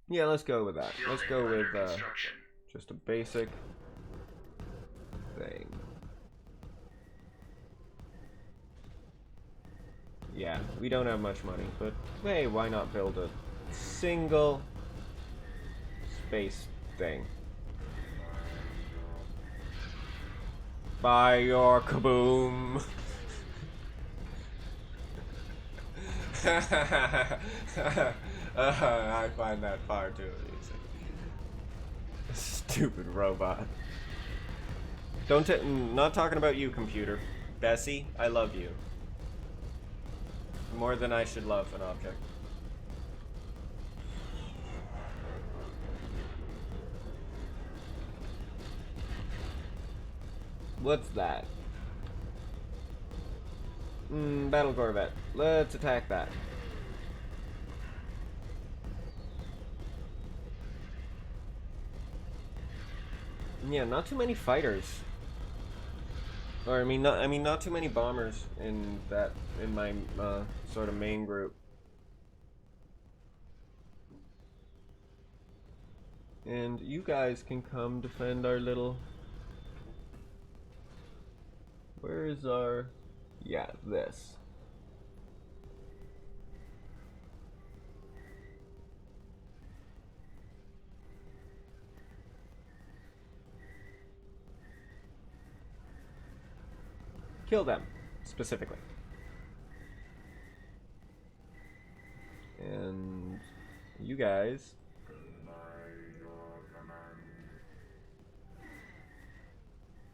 Yeah, let's go with that. Let's go with just a basic thing. Yeah, we don't have much money, but hey, why not build a single space thing? By your kaboom. I find that far too easy. Stupid robot. Not talking about you, computer. Bessie, I love you. More than I should love an object. What's that? Battle Corvette. Let's attack that. Yeah, not too many fighters. Or I mean, not too many bombers in my sort of main group. And you guys can come defend our little. Where is our? Yeah, this. Kill them, specifically. And you guys.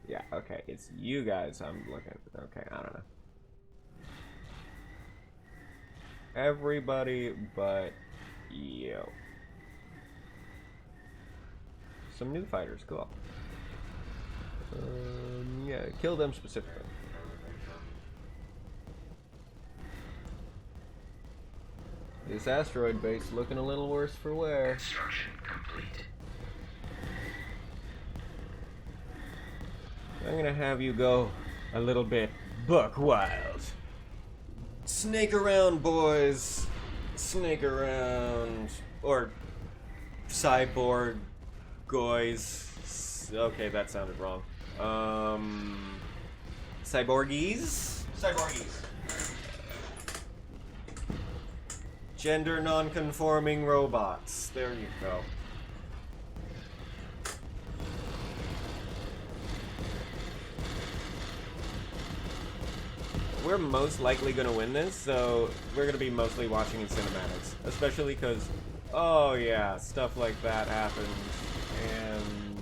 Yeah, okay, it's you guys I'm looking at. Okay, I don't know. Everybody but you. Some new fighters, cool. Yeah, kill them specifically. This asteroid base looking a little worse for wear. Construction complete. I'm gonna have you go a little bit buck wild. Snake around, boys. Snake around. Or cyborg goys. Okay, that sounded wrong. Cyborgies? Cyborgies. Gender non-conforming robots. There you go. We're most likely going to win this, so we're going to be mostly watching in cinematics. Especially because, oh yeah, stuff like that happens. And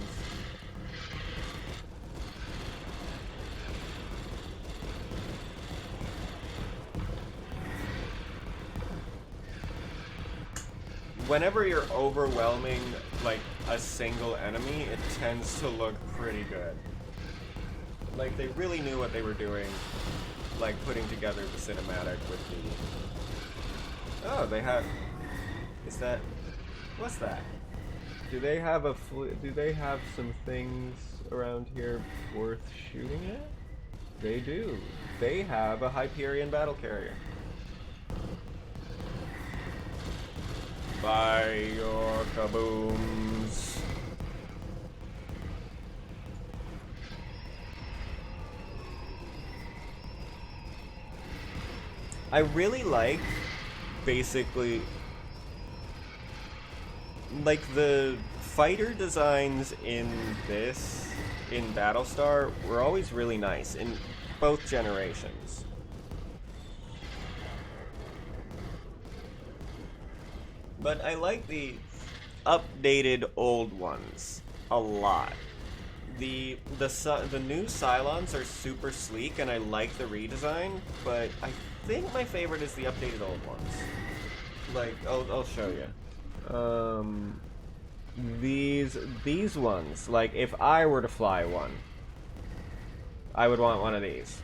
whenever you're overwhelming, like, a single enemy, it tends to look pretty good. Like, they really knew what they were doing, like, putting together the cinematic with the... Oh, they have... Is that... What's that? Do they have a do they have some things around here worth shooting at? They do. They have a Hyperion battle carrier. By your kabooms. I really like, basically, like the fighter designs in this, in Battlestar, were always really nice in both generations. But I like the updated old ones a lot. The new Cylons are super sleek, and I like the redesign. But I think my favorite is the updated old ones. Like, I'll show you. These ones. Like, if I were to fly one, I would want one of these.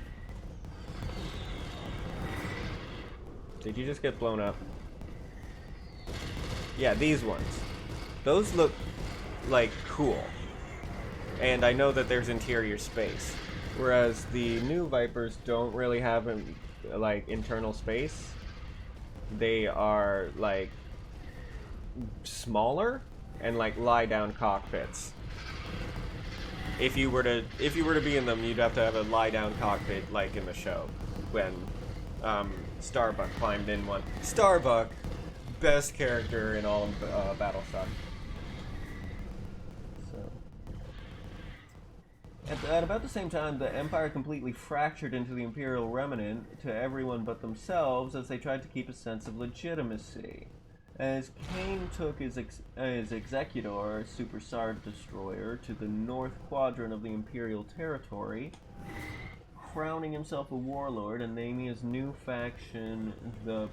Did you just get blown up? Yeah, these ones. Those look, like, cool. And I know that there's interior space. Whereas the new Vipers don't really have, like, internal space. They are, like, smaller and, like, lie-down cockpits. If you were to be in them, you'd have to have a lie-down cockpit, like in the show, when Starbuck climbed in one. Starbuck, best character in all of Battlestar. So, at about the same time, the Empire completely fractured into the Imperial Remnant to everyone but themselves as they tried to keep a sense of legitimacy. As Kane took his Executor, Super Star Destroyer, to the north quadrant of the Imperial territory, crowning himself a warlord and naming his new faction the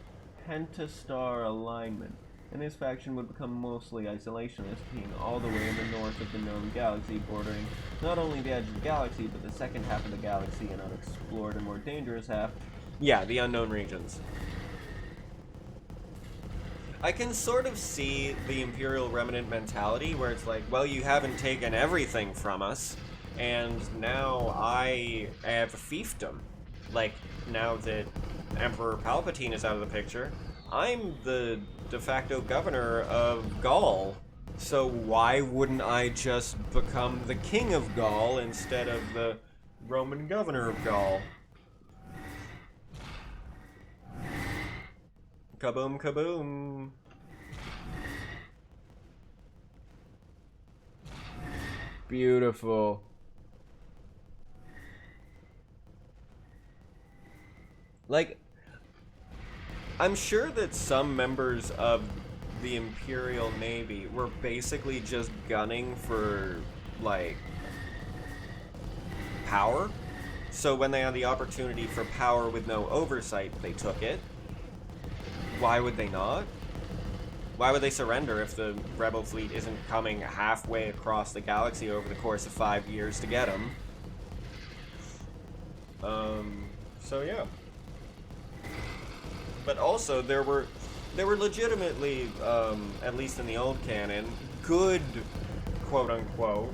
Pentastar Alignment. And his faction would become mostly isolationist, being all the way in the north of the known galaxy, bordering not only the edge of the galaxy, but the second half of the galaxy, an unexplored and more dangerous half. Yeah, the unknown regions. I can sort of see the Imperial Remnant mentality, where it's like, well, you haven't taken everything from us, and now I have a fiefdom. Like, now that Emperor Palpatine is out of the picture, I'm the de facto governor of Gaul, so why wouldn't I just become the king of Gaul instead of the Roman governor of Gaul? Kaboom, kaboom. Beautiful. Like, I'm sure that some members of the Imperial Navy were basically just gunning for, like, power. So when they had the opportunity for power with no oversight, they took it. Why would they not? Why would they surrender if the Rebel fleet isn't coming halfway across the galaxy over the course of 5 years to get them? So yeah. But also there were legitimately, at least in the old canon, good, quote unquote,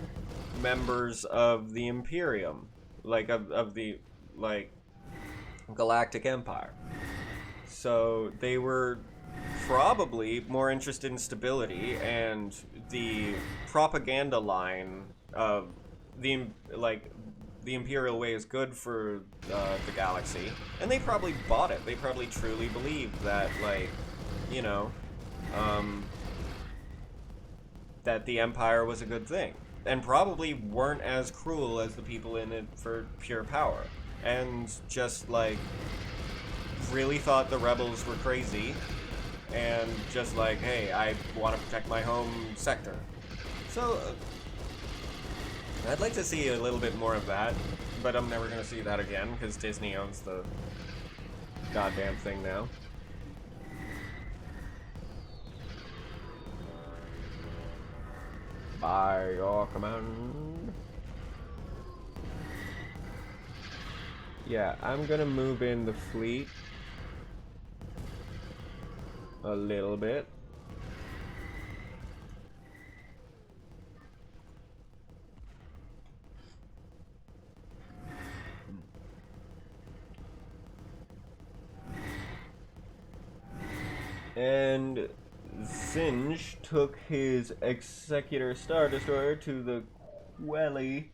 members of the Imperium, like of the like Galactic Empire. So they were probably more interested in stability, and the propaganda line of the Imperial way is good for the galaxy, and they probably bought it. They probably truly believed that, like, you know, that the Empire was a good thing, and probably weren't as cruel as the people in it for pure power, and just like really thought the rebels were crazy, and just like, hey, I want to protect my home sector. So I'd like to see a little bit more of that, but I'm never going to see that again because Disney owns the goddamn thing now. By your command. Yeah, I'm gonna move in the fleet a little bit. And Singe took his Executor Star Destroyer to the Quelly,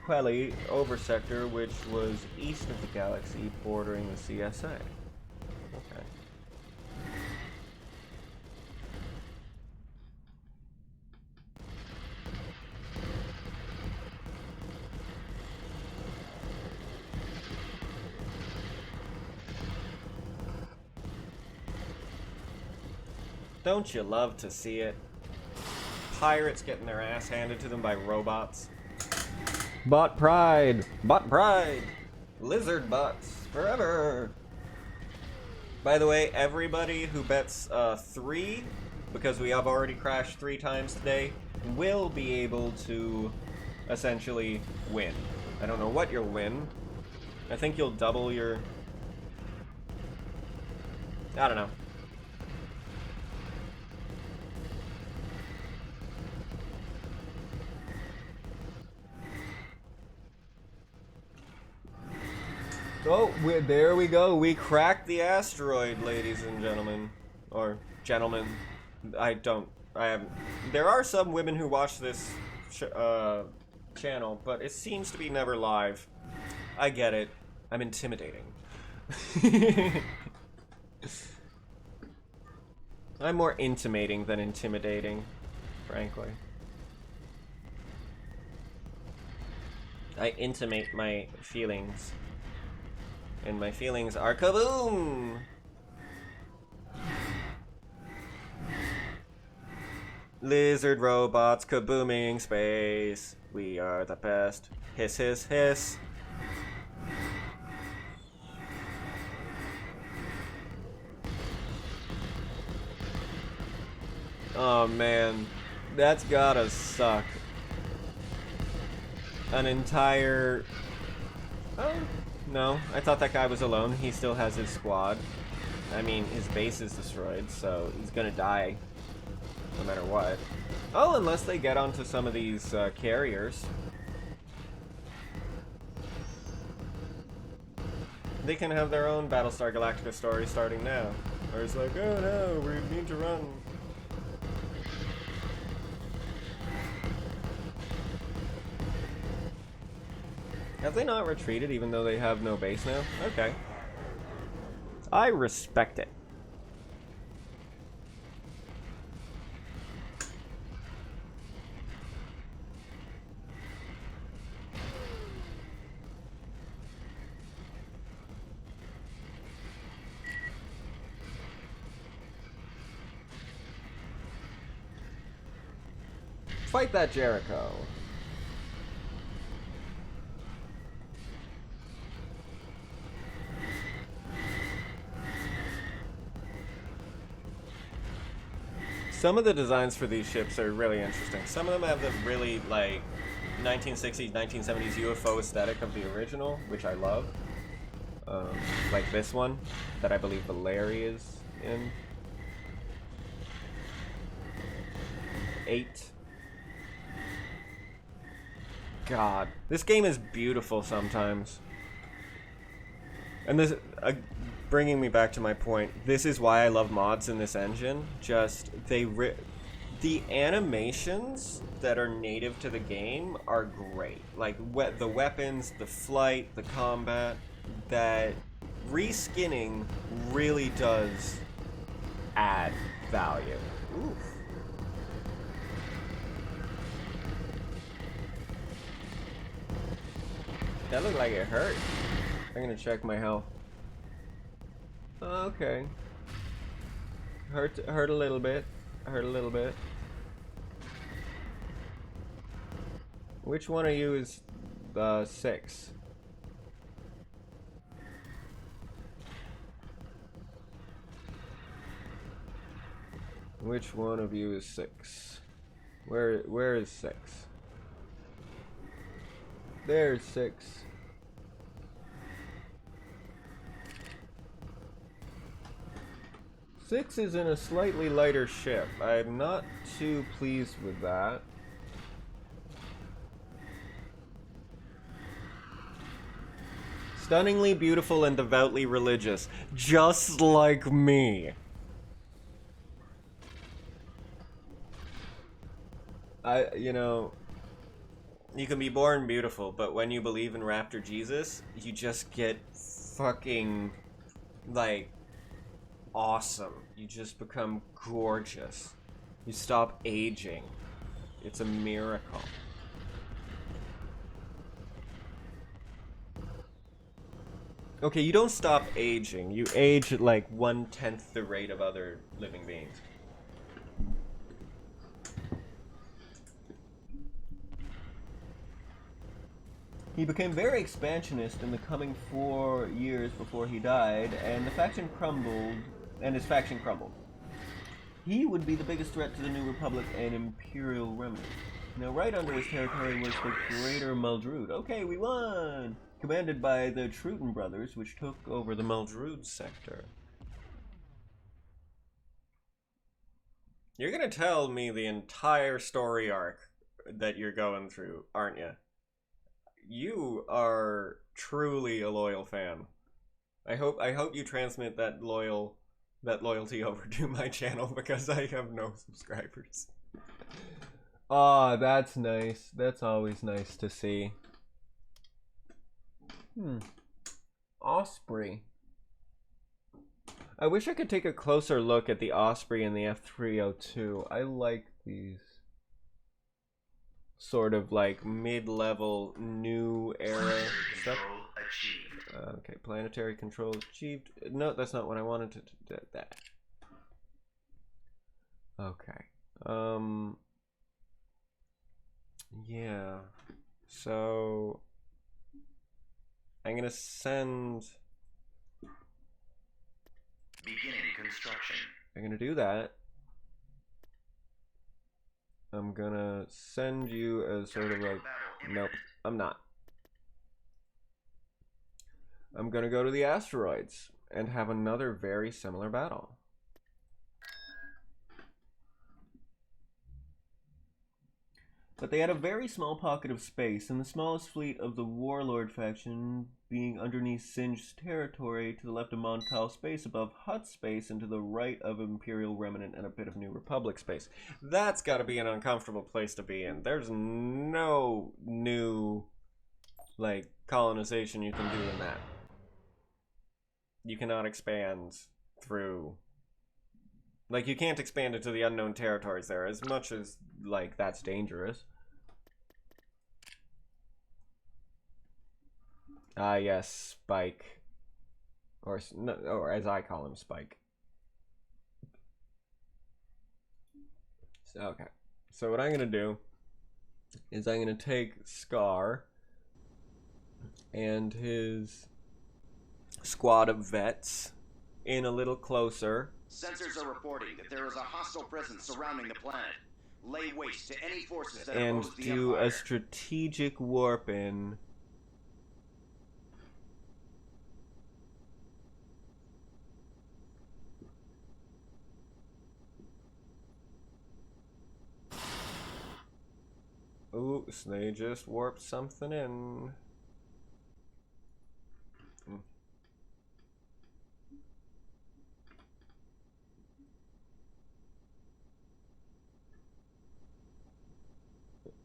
Quelly oversector, which was east of the galaxy, bordering the CSA. Okay. Don't you love to see it? Pirates getting their ass handed to them by robots. Bot pride! Bot pride! Lizard bots forever! By the way, everybody who bets 3, because we have already crashed 3 times today, will be able to essentially win. I don't know what you'll win. I think you'll double your... I don't know. Oh, there we go. We cracked the asteroid, ladies and gentlemen. Or gentlemen. I haven't. There are some women who watch this channel, but it seems to be never live. I get it. I'm intimidating. I'm more intimating than intimidating, frankly. I intimate my feelings. And my feelings are kaboom! Lizard robots kabooming space. We are the best. Hiss, hiss, hiss. Oh man, that's gotta suck. An entire... Oh, no, I thought that guy was alone. He still has his squad. I mean, his base is destroyed, so he's gonna die no matter what. Oh, unless they get onto some of these carriers. They can have their own Battlestar Galactica story starting now. Where it's like, oh no, we need to run. Have they not retreated even though they have no base now? Okay. I respect it. Fight that Jericho. Some of the designs for these ships are really interesting. Some of them have the really, like, 1960s, 1970s UFO aesthetic of the original, which I love. Like this one, that I believe Valeri is in. 8. God, this game is beautiful sometimes. And this, bringing me back to my point, this is why I love mods in this engine. Just, the animations that are native to the game are great. Like, the weapons, the flight, the combat, that reskinning really does add value. Oof. That looked like it hurt. I'm gonna check my health. Okay. Hurt a little bit. Hurt a little bit. Which one of you is the 6? Which one of you is 6? Where is 6? There's 6. Six is in a slightly lighter ship. I'm not too pleased with that. Stunningly beautiful and devoutly religious. Just like me. You know, you can be born beautiful, but when you believe in Raptor Jesus, you just get fucking, like, awesome. You just become gorgeous. You stop aging. It's a miracle. Okay, you don't stop aging. You age at like 1/10 the rate of other living beings. He became very expansionist in the coming 4 years before he died, and his faction crumbled. He would be the biggest threat to the New Republic and Imperial Remnant. Now, right under his territory was the Greater Muldrude. Okay, we won! Commanded by the Truton brothers, which took over the Muldrude sector. You're gonna tell me the entire story arc that you're going through, aren't you? You are truly a loyal fan. I hope you transmit that loyalty over to my channel, because I have no subscribers. Aw, that's nice. That's always nice to see. Osprey. I wish I could take a closer look at the Osprey and the F302. I like these sort of like mid-level new era stuff. Okay, planetary control achieved. No, that's not what I wanted to do. That. Okay. Yeah. So I'm gonna send. Beginning construction. I'm gonna do that. I'm gonna send you as sort of like. Nope, I'm not. I'm gonna go to the asteroids and have another very similar battle. But they had a very small pocket of space, and the smallest fleet of the Warlord faction being underneath Singe's territory, to the left of Moncal space, above Hutt space, and to the right of Imperial Remnant and a bit of New Republic space. That's gotta be an uncomfortable place to be in. There's no new, like, colonization you can do in that. You cannot expand through... Like, you can't expand into the unknown territories there, as much as, like, that's dangerous. Ah, yes, Spike. Or as I call him, Spike. Okay. So what I'm going to do is I'm going to take Scar and his squad of vets in a little closer. Sensors are reporting that there is a hostile presence surrounding the planet. Lay waste to any forces that and oppose the do Empire. a strategic warp in. Oops, they just warped something in.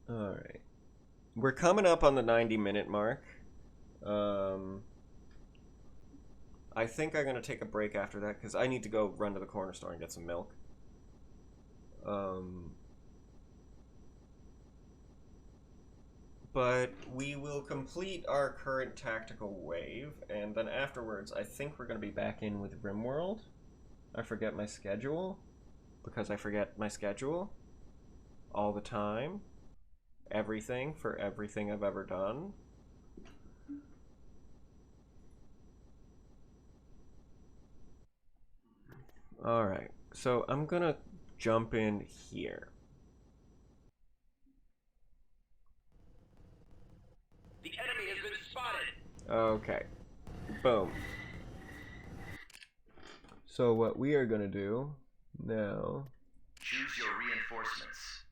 Alright. We're coming up on the 90-minute mark. I think I'm going to take a break after that because I need to go run to the corner store and get some milk. But we will complete our current tactical wave, and then afterwards I think we're going to be back in with RimWorld. I forget my schedule, because I forget my schedule all the time. Everything for everything I've ever done. Alright, so I'm going to jump in here. The enemy has been spotted. Okay. Boom. So what we are gonna do now. Choose your reinforcements.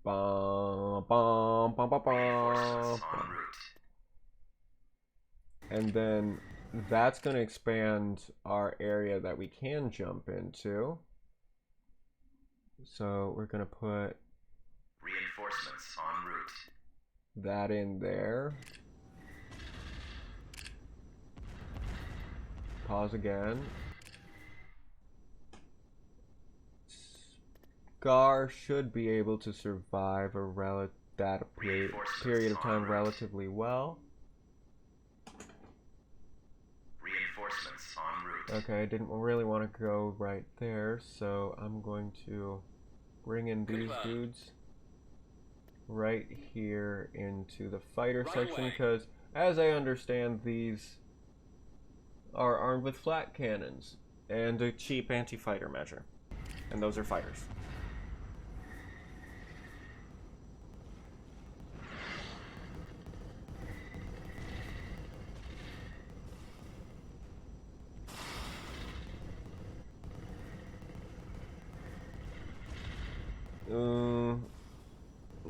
Bum, bum, bum, bum, Reinforcements bum. en route. And then that's gonna expand our area that we can jump into. So we're gonna put Reinforcements en route. that in there. Pause again. Scar should be able to survive that period of time relatively well. Reinforcements en route. Okay, I didn't really want to go right there, so I'm going to bring in these dudes right here into the fighter section, because as I understand, these are armed with flat cannons and a cheap anti-fighter measure, and those are fighters.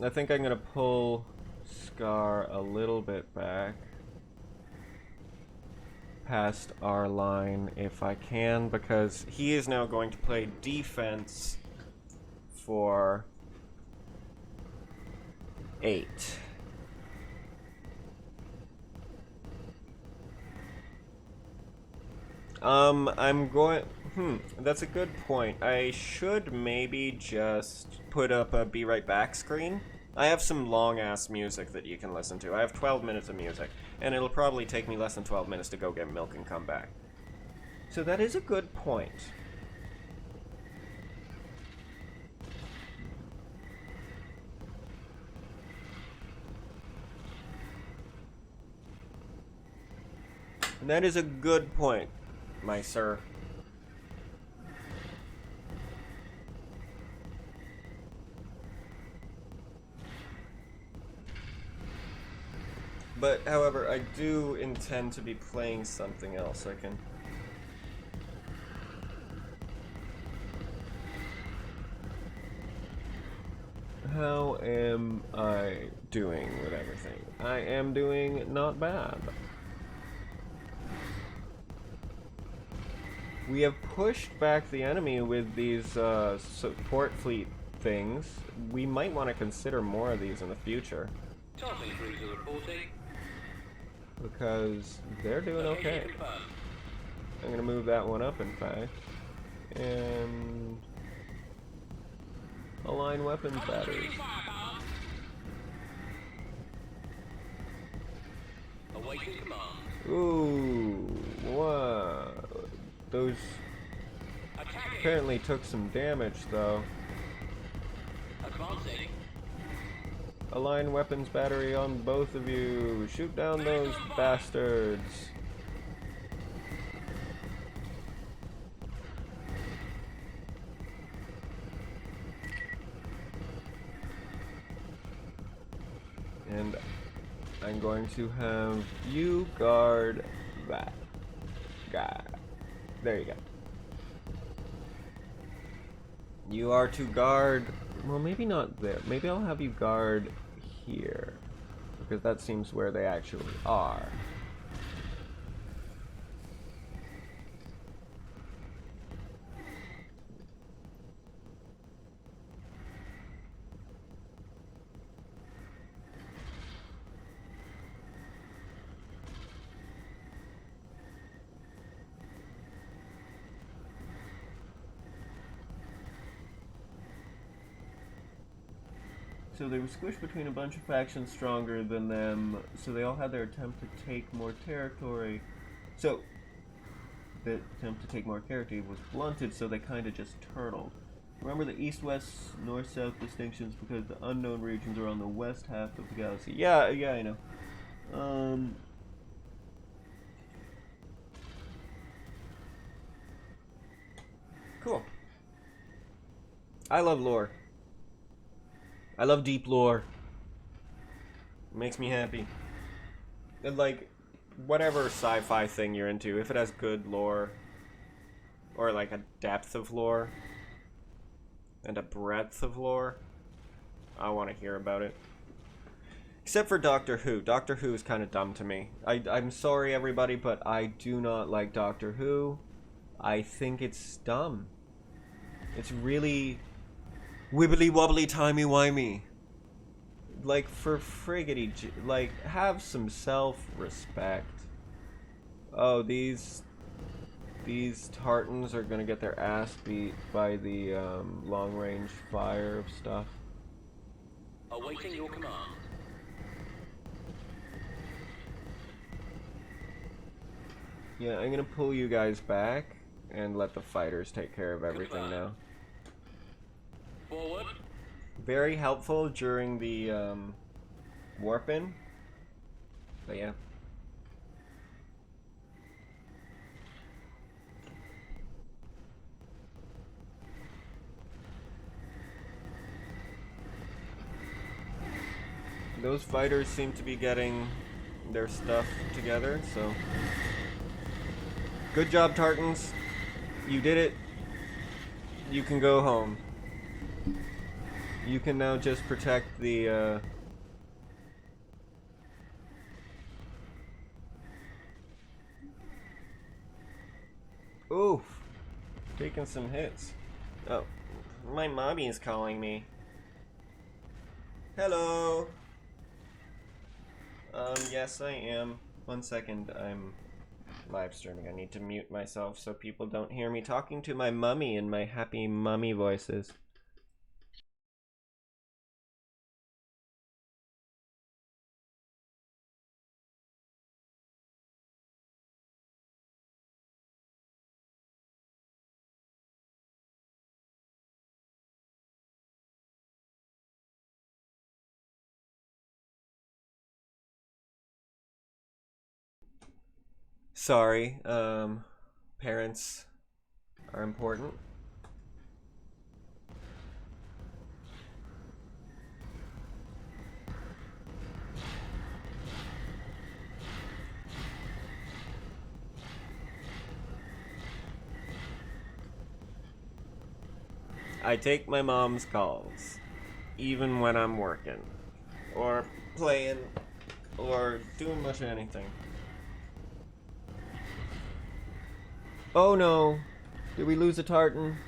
I think I'm gonna pull Scar a little bit back past our line if I can, because he is now going to play defense for 8. I'm going... that's a good point. I should maybe just put up a be right back screen. I have some long-ass music that you can listen to. I have 12 minutes of music, and it'll probably take me less than 12 minutes to go get milk and come back. So that is a good point. That is a good point, my sir. But, however, I do intend to be playing something else. I can... How am I doing with everything? I am doing not bad. We have pushed back the enemy with these support fleet things. We might want to consider more of these in the future. Tossing cruiser reporting. Because they're doing okay. I'm gonna move that one up, in fact. And... align weapons batteries. Awaiting command. Ooh, what? Those apparently took some damage, though. Advancing. Align weapons battery on both of you. Shoot down those bastards. And I'm going to have you guard that guy. There you go. You are to guard... Well, maybe not there. Maybe I'll have you guard here. Because that seems where they actually are. So they were squished between a bunch of factions stronger than them, so they all had their attempt to take more territory. So, the attempt to take more territory was blunted, so they kind of just turtled. Remember the east-west, north-south distinctions because the unknown regions are on the west half of the galaxy. Yeah, I know. Cool. I love lore. I love deep lore. It makes me happy. And like, whatever sci-fi thing you're into, if it has good lore, or like a depth of lore, and a breadth of lore, I want to hear about it. Except for Doctor Who. Doctor Who is kind of dumb to me. I'm sorry everybody, but I do not like Doctor Who. I think it's dumb. It's really... wibbly wobbly timey wimey. Like, for friggity, like, have some self-respect. Oh, these tartans are gonna get their ass beat by the long-range fire of stuff. Awaiting your command. Yeah, I'm gonna pull you guys back and let the fighters take care of everything now. Forward. Very helpful during the warp-in. But yeah. Those fighters seem to be getting their stuff together, so... Good job, Tartans. You did it. You can go home. You can now just protect the, Oof. Taking some hits. Oh. My mommy is calling me. Hello. Yes, I am. 1 second, I'm live streaming. I need to mute myself so people don't hear me talking to my mummy in my happy mummy voices. Sorry, parents are important. I take my mom's calls, even when I'm working, or playing, or doing much of anything. Oh no! Did we lose a tartan?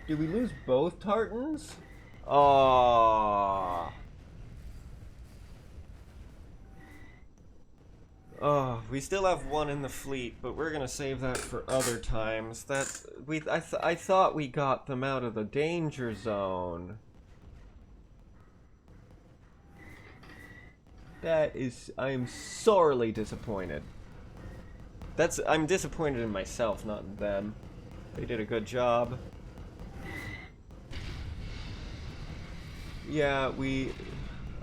Did we lose both tartans? Aww. Oh, we still have one in the fleet, but we're gonna save that for other times. I thought we got them out of the danger zone. I am sorely disappointed. I'm disappointed in myself, not in them. They did a good job. Yeah,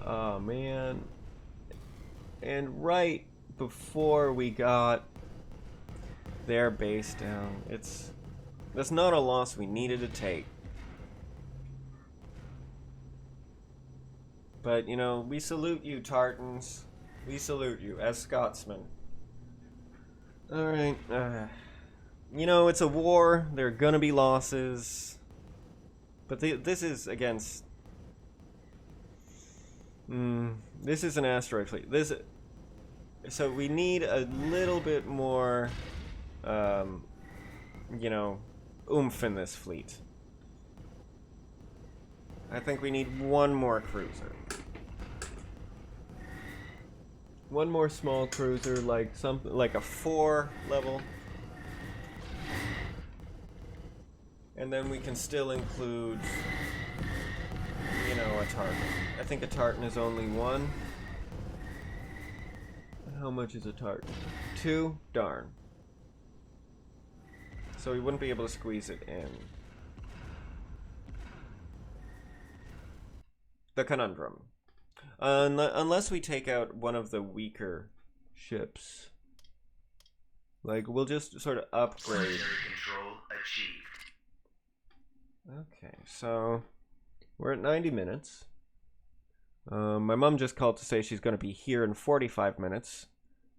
oh man. And right before we got their base down, that's not a loss we needed to take. But, you know, we salute you, Tartans. We salute you, as Scotsmen. Alright, you know, it's a war. There are gonna be losses. But this is against... this is an asteroid fleet. So we need a little bit more, you know, oomph in this fleet. I think we need one more cruiser. One more small cruiser, like something like a 4 level. And then we can still include, you know, a tartan. I think a tartan is only 1. How much is a tartan? 2? Darn. So we wouldn't be able to squeeze it in. The conundrum. Unless we take out one of the weaker ships. Like, we'll just sort of upgrade. Control achieved. Okay, so we're at 90 minutes. My mom just called to say she's going to be here in 45 minutes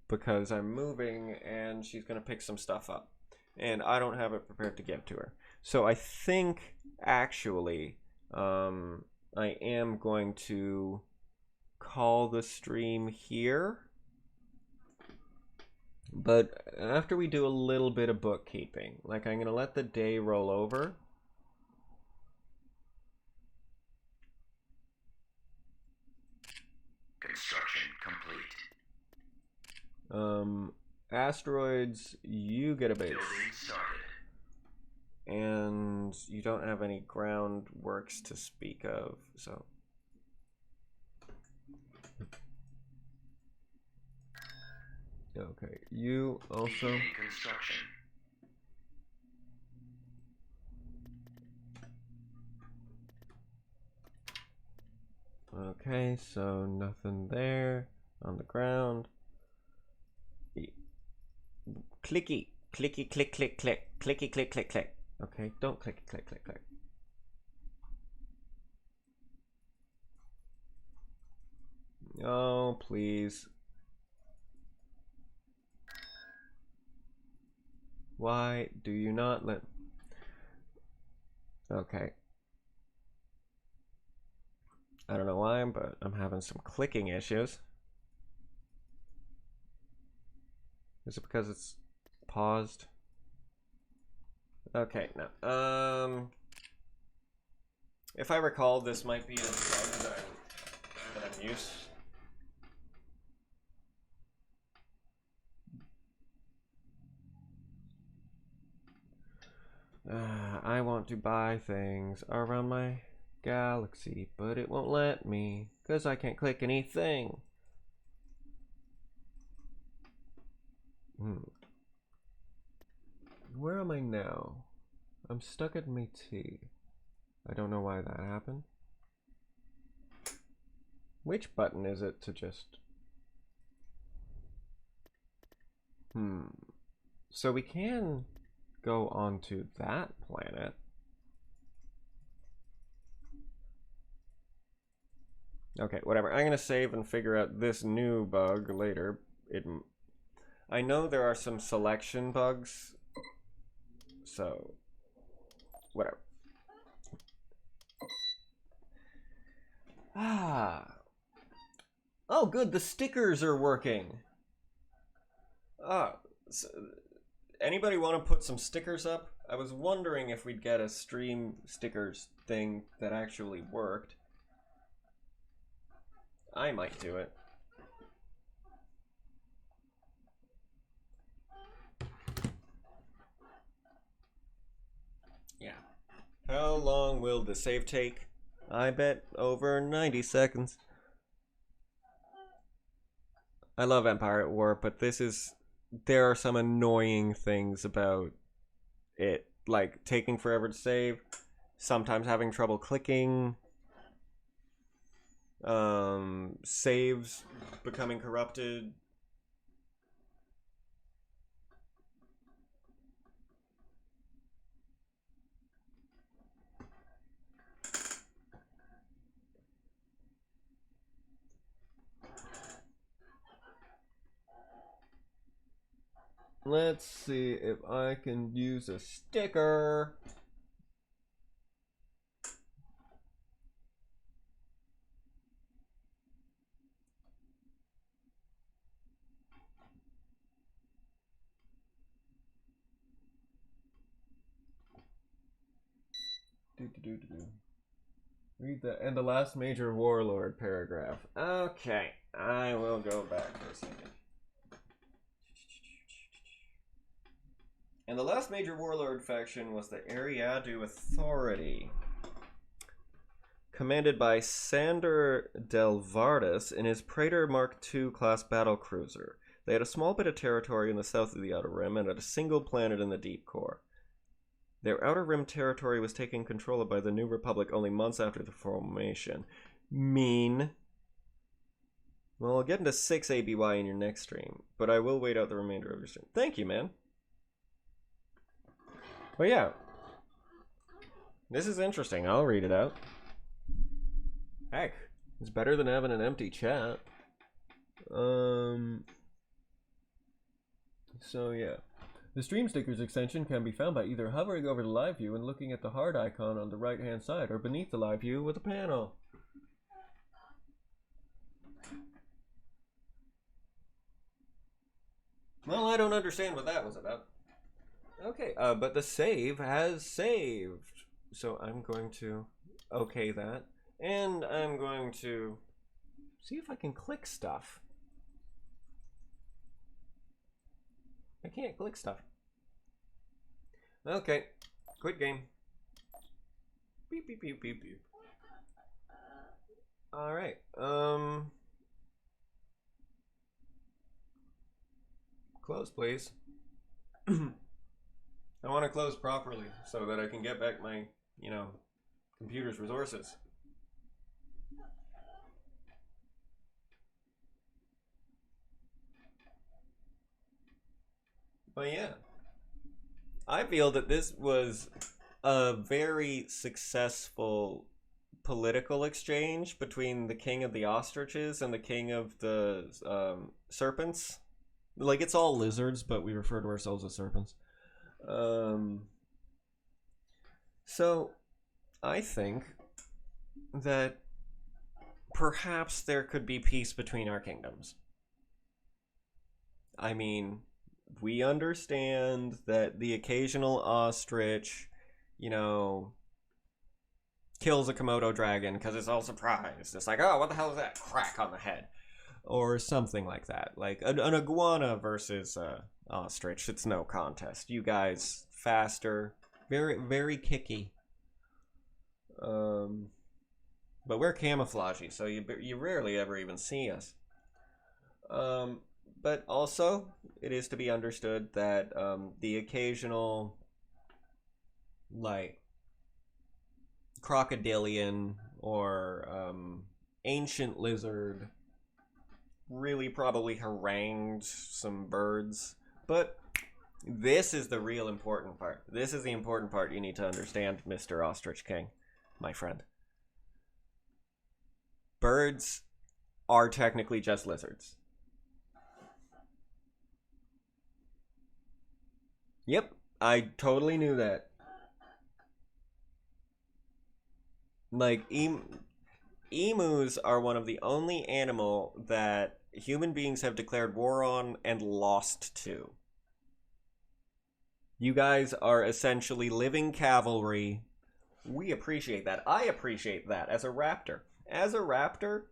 because I'm moving and she's going to pick some stuff up. And I don't have it prepared to get to her. So I think, actually, I am going to call the stream here. But after we do a little bit of bookkeeping, like I'm going to let the day roll over. Construction complete. Asteroids, you get a base. Building started. And you don't have any groundworks to speak of, so. Okay, you also. Beginning construction. Okay, so nothing there on the ground. Clicky, clicky, click, click, click, clicky, click, click, click. Okay, don't click, click, click, click. Oh, please. Why do you not let... Okay. I don't know why, but I'm having some clicking issues. Is it because it's paused? Okay, no. If I recall, this might be a bug that I'm used. I want to buy things around my galaxy, but it won't let me, because I can't click anything. Where am I now? I'm stuck at my T. I don't know why that happened. Which button is it to just... So we can go onto that planet. Okay, whatever. I'm gonna save and figure out this new bug later. I know there are some selection bugs, so whatever. Oh, good. The stickers are working. So anybody want to put some stickers up? I was wondering if we'd get a stream stickers thing that actually worked. I might do it. Yeah. How long will the save take? I bet over 90 seconds. I love Empire at War, but there are some annoying things about it. Like taking forever to save, sometimes having trouble clicking, saves becoming corrupted. Let's see if I can use a sticker. Read the last major warlord paragraph. Okay, I will go back for a second. And the last major warlord faction was the Ariadu Authority, commanded by Sander Del Vardis in his Praetor Mark II class battlecruiser. They had a small bit of territory in the south of the Outer Rim and had a single planet in the deep core. Their Outer Rim territory was taken control of by the New Republic only months after the formation. Mean. Well, I'll get into 6 ABY in your next stream, but I will wait out the remainder of your stream. Thank you, man. But yeah, this is interesting. I'll read it out. Heck, it's better than having an empty chat. So yeah. The Stream Stickers extension can be found by either hovering over the live view and looking at the heart icon on the right hand side, or beneath the live view with a panel. Well, I don't understand what that was about. Okay, but the save has saved. So I'm going to okay that. And I'm going to see if I can click stuff. I can't click stuff. Okay, quit game. Beep, beep, beep, beep, beep. Alright, close, please. I want to close properly so that I can get back my, computer's resources. But yeah, I feel that this was a very successful political exchange between the king of the ostriches and the king of the serpents. Like, it's all lizards, but we refer to ourselves as serpents. So, I think that perhaps there could be peace between our kingdoms. I mean, we understand that the occasional ostrich, kills a Komodo dragon because it's all surprised. It's like, oh, what the hell is that? Crack on the head. Or something like that. Like an iguana versus ostrich. It's no contest. You guys, faster. Very, very kicky. But we're camouflagey, so you rarely ever even see us. But also, it is to be understood that the occasional, crocodilian or ancient lizard really probably harangued some birds. But this is the real important part. This is the important part you need to understand, Mr. Ostrich King, my friend. Birds are technically just lizards. Yep, I totally knew that. Like, emus are one of the only animal that human beings have declared war on and lost to. You guys are essentially living cavalry. We appreciate that. I appreciate that as a raptor. As a raptor,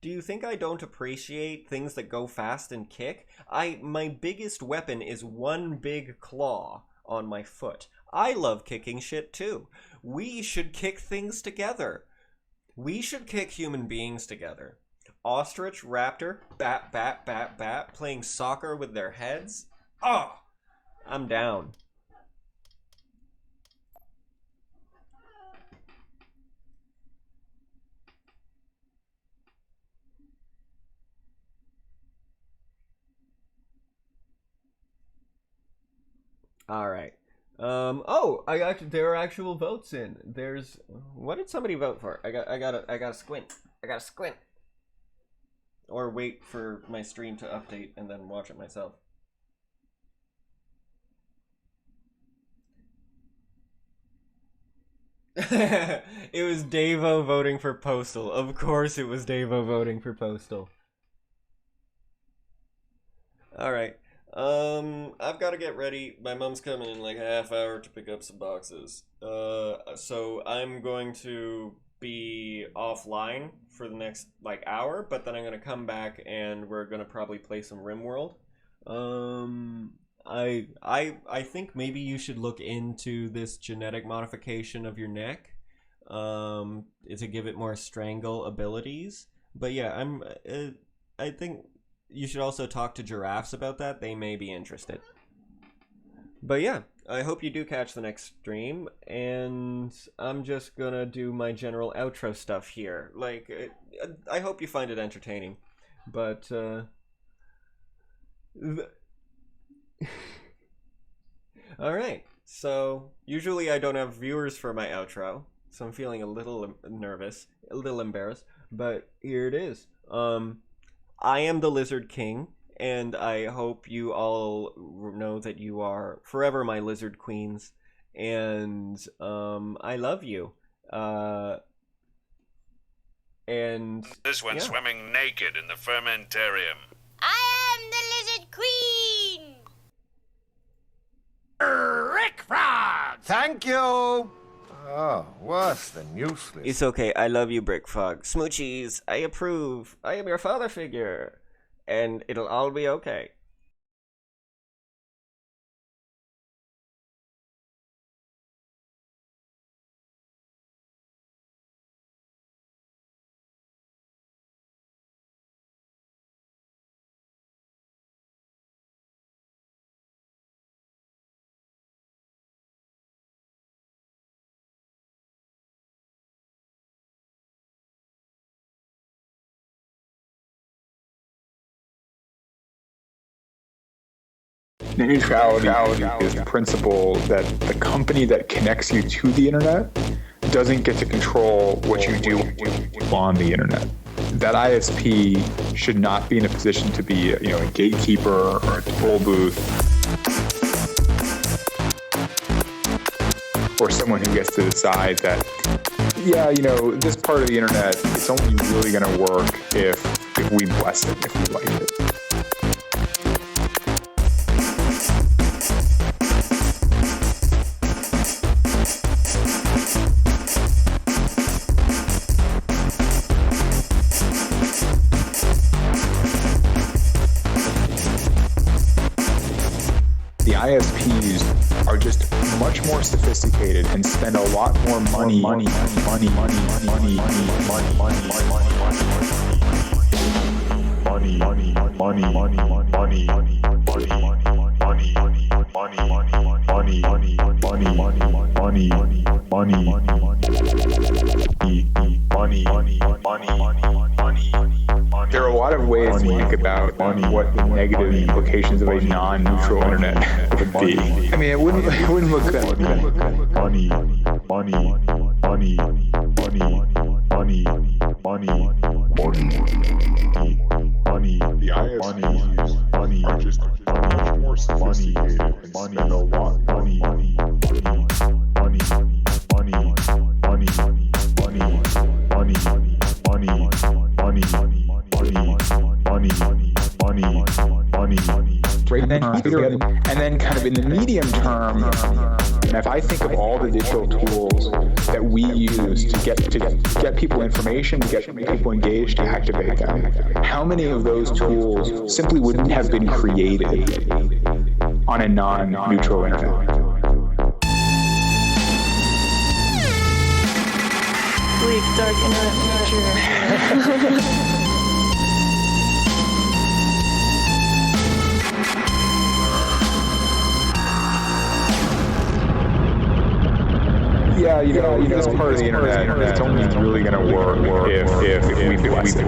do you think I don't appreciate things that go fast and kick? My biggest weapon is one big claw on my foot. I love kicking shit too. We should kick things together. We should kick human beings together. Ostrich, raptor, bat, bat, bat, bat, playing soccer with their heads. Oh, I'm down. All right. There are actual votes in. What did somebody vote for? I gotta squint. I gotta squint. Or wait for my stream to update and then watch it myself. It was Davo voting for Postal. Of course it was Davo voting for Postal. Alright. I've got to get ready. My mom's coming in like a half hour to pick up some boxes. So I'm going to be offline for the next like hour, but then I'm gonna come back and we're gonna probably play some RimWorld. I think maybe you should look into this genetic modification of your neck, to give it more strangle abilities. But yeah, I think you should also talk to giraffes about that. They may be interested. But yeah, I hope you do catch the next stream, and I'm just gonna do my general outro stuff here. Like, I hope you find it entertaining, but, alright, so, usually I don't have viewers for my outro, so I'm feeling a little nervous, a little embarrassed, but here it is. I am the Lizard King, and I hope you all know that you are forever my lizard queens, and I love you. And this one's swimming naked in the fermentarium. I am the Lizard Queen! Rick Frog! Thank you! Oh, worse than useless. it's okay, I love you, Brick Frog. Smoochies, I approve. I am your father figure. And it'll all be okay. Net neutrality is the principle that the company that connects you to the internet doesn't get to control what you do on the internet. That ISP should not be in a position to be, a gatekeeper or a toll booth, or someone who gets to decide that, this part of the internet, it's only really going to work if we bless it, if we like it. The ISPs are just much more sophisticated and spend a lot more money There are a lot of ways to think about what the negative implications of a non-neutral internet would be. I mean, it wouldn't look that The ISPs are just much more sophisticated and spend a lot more money. And then kind of in the medium term, if I think of all the digital tools that we use to get people information, to get people engaged, to activate them, how many of those tools simply wouldn't have been created on a non-neutral internet? Bleak, dark internet future. This part of the internet, it's only really going to work if we bless it.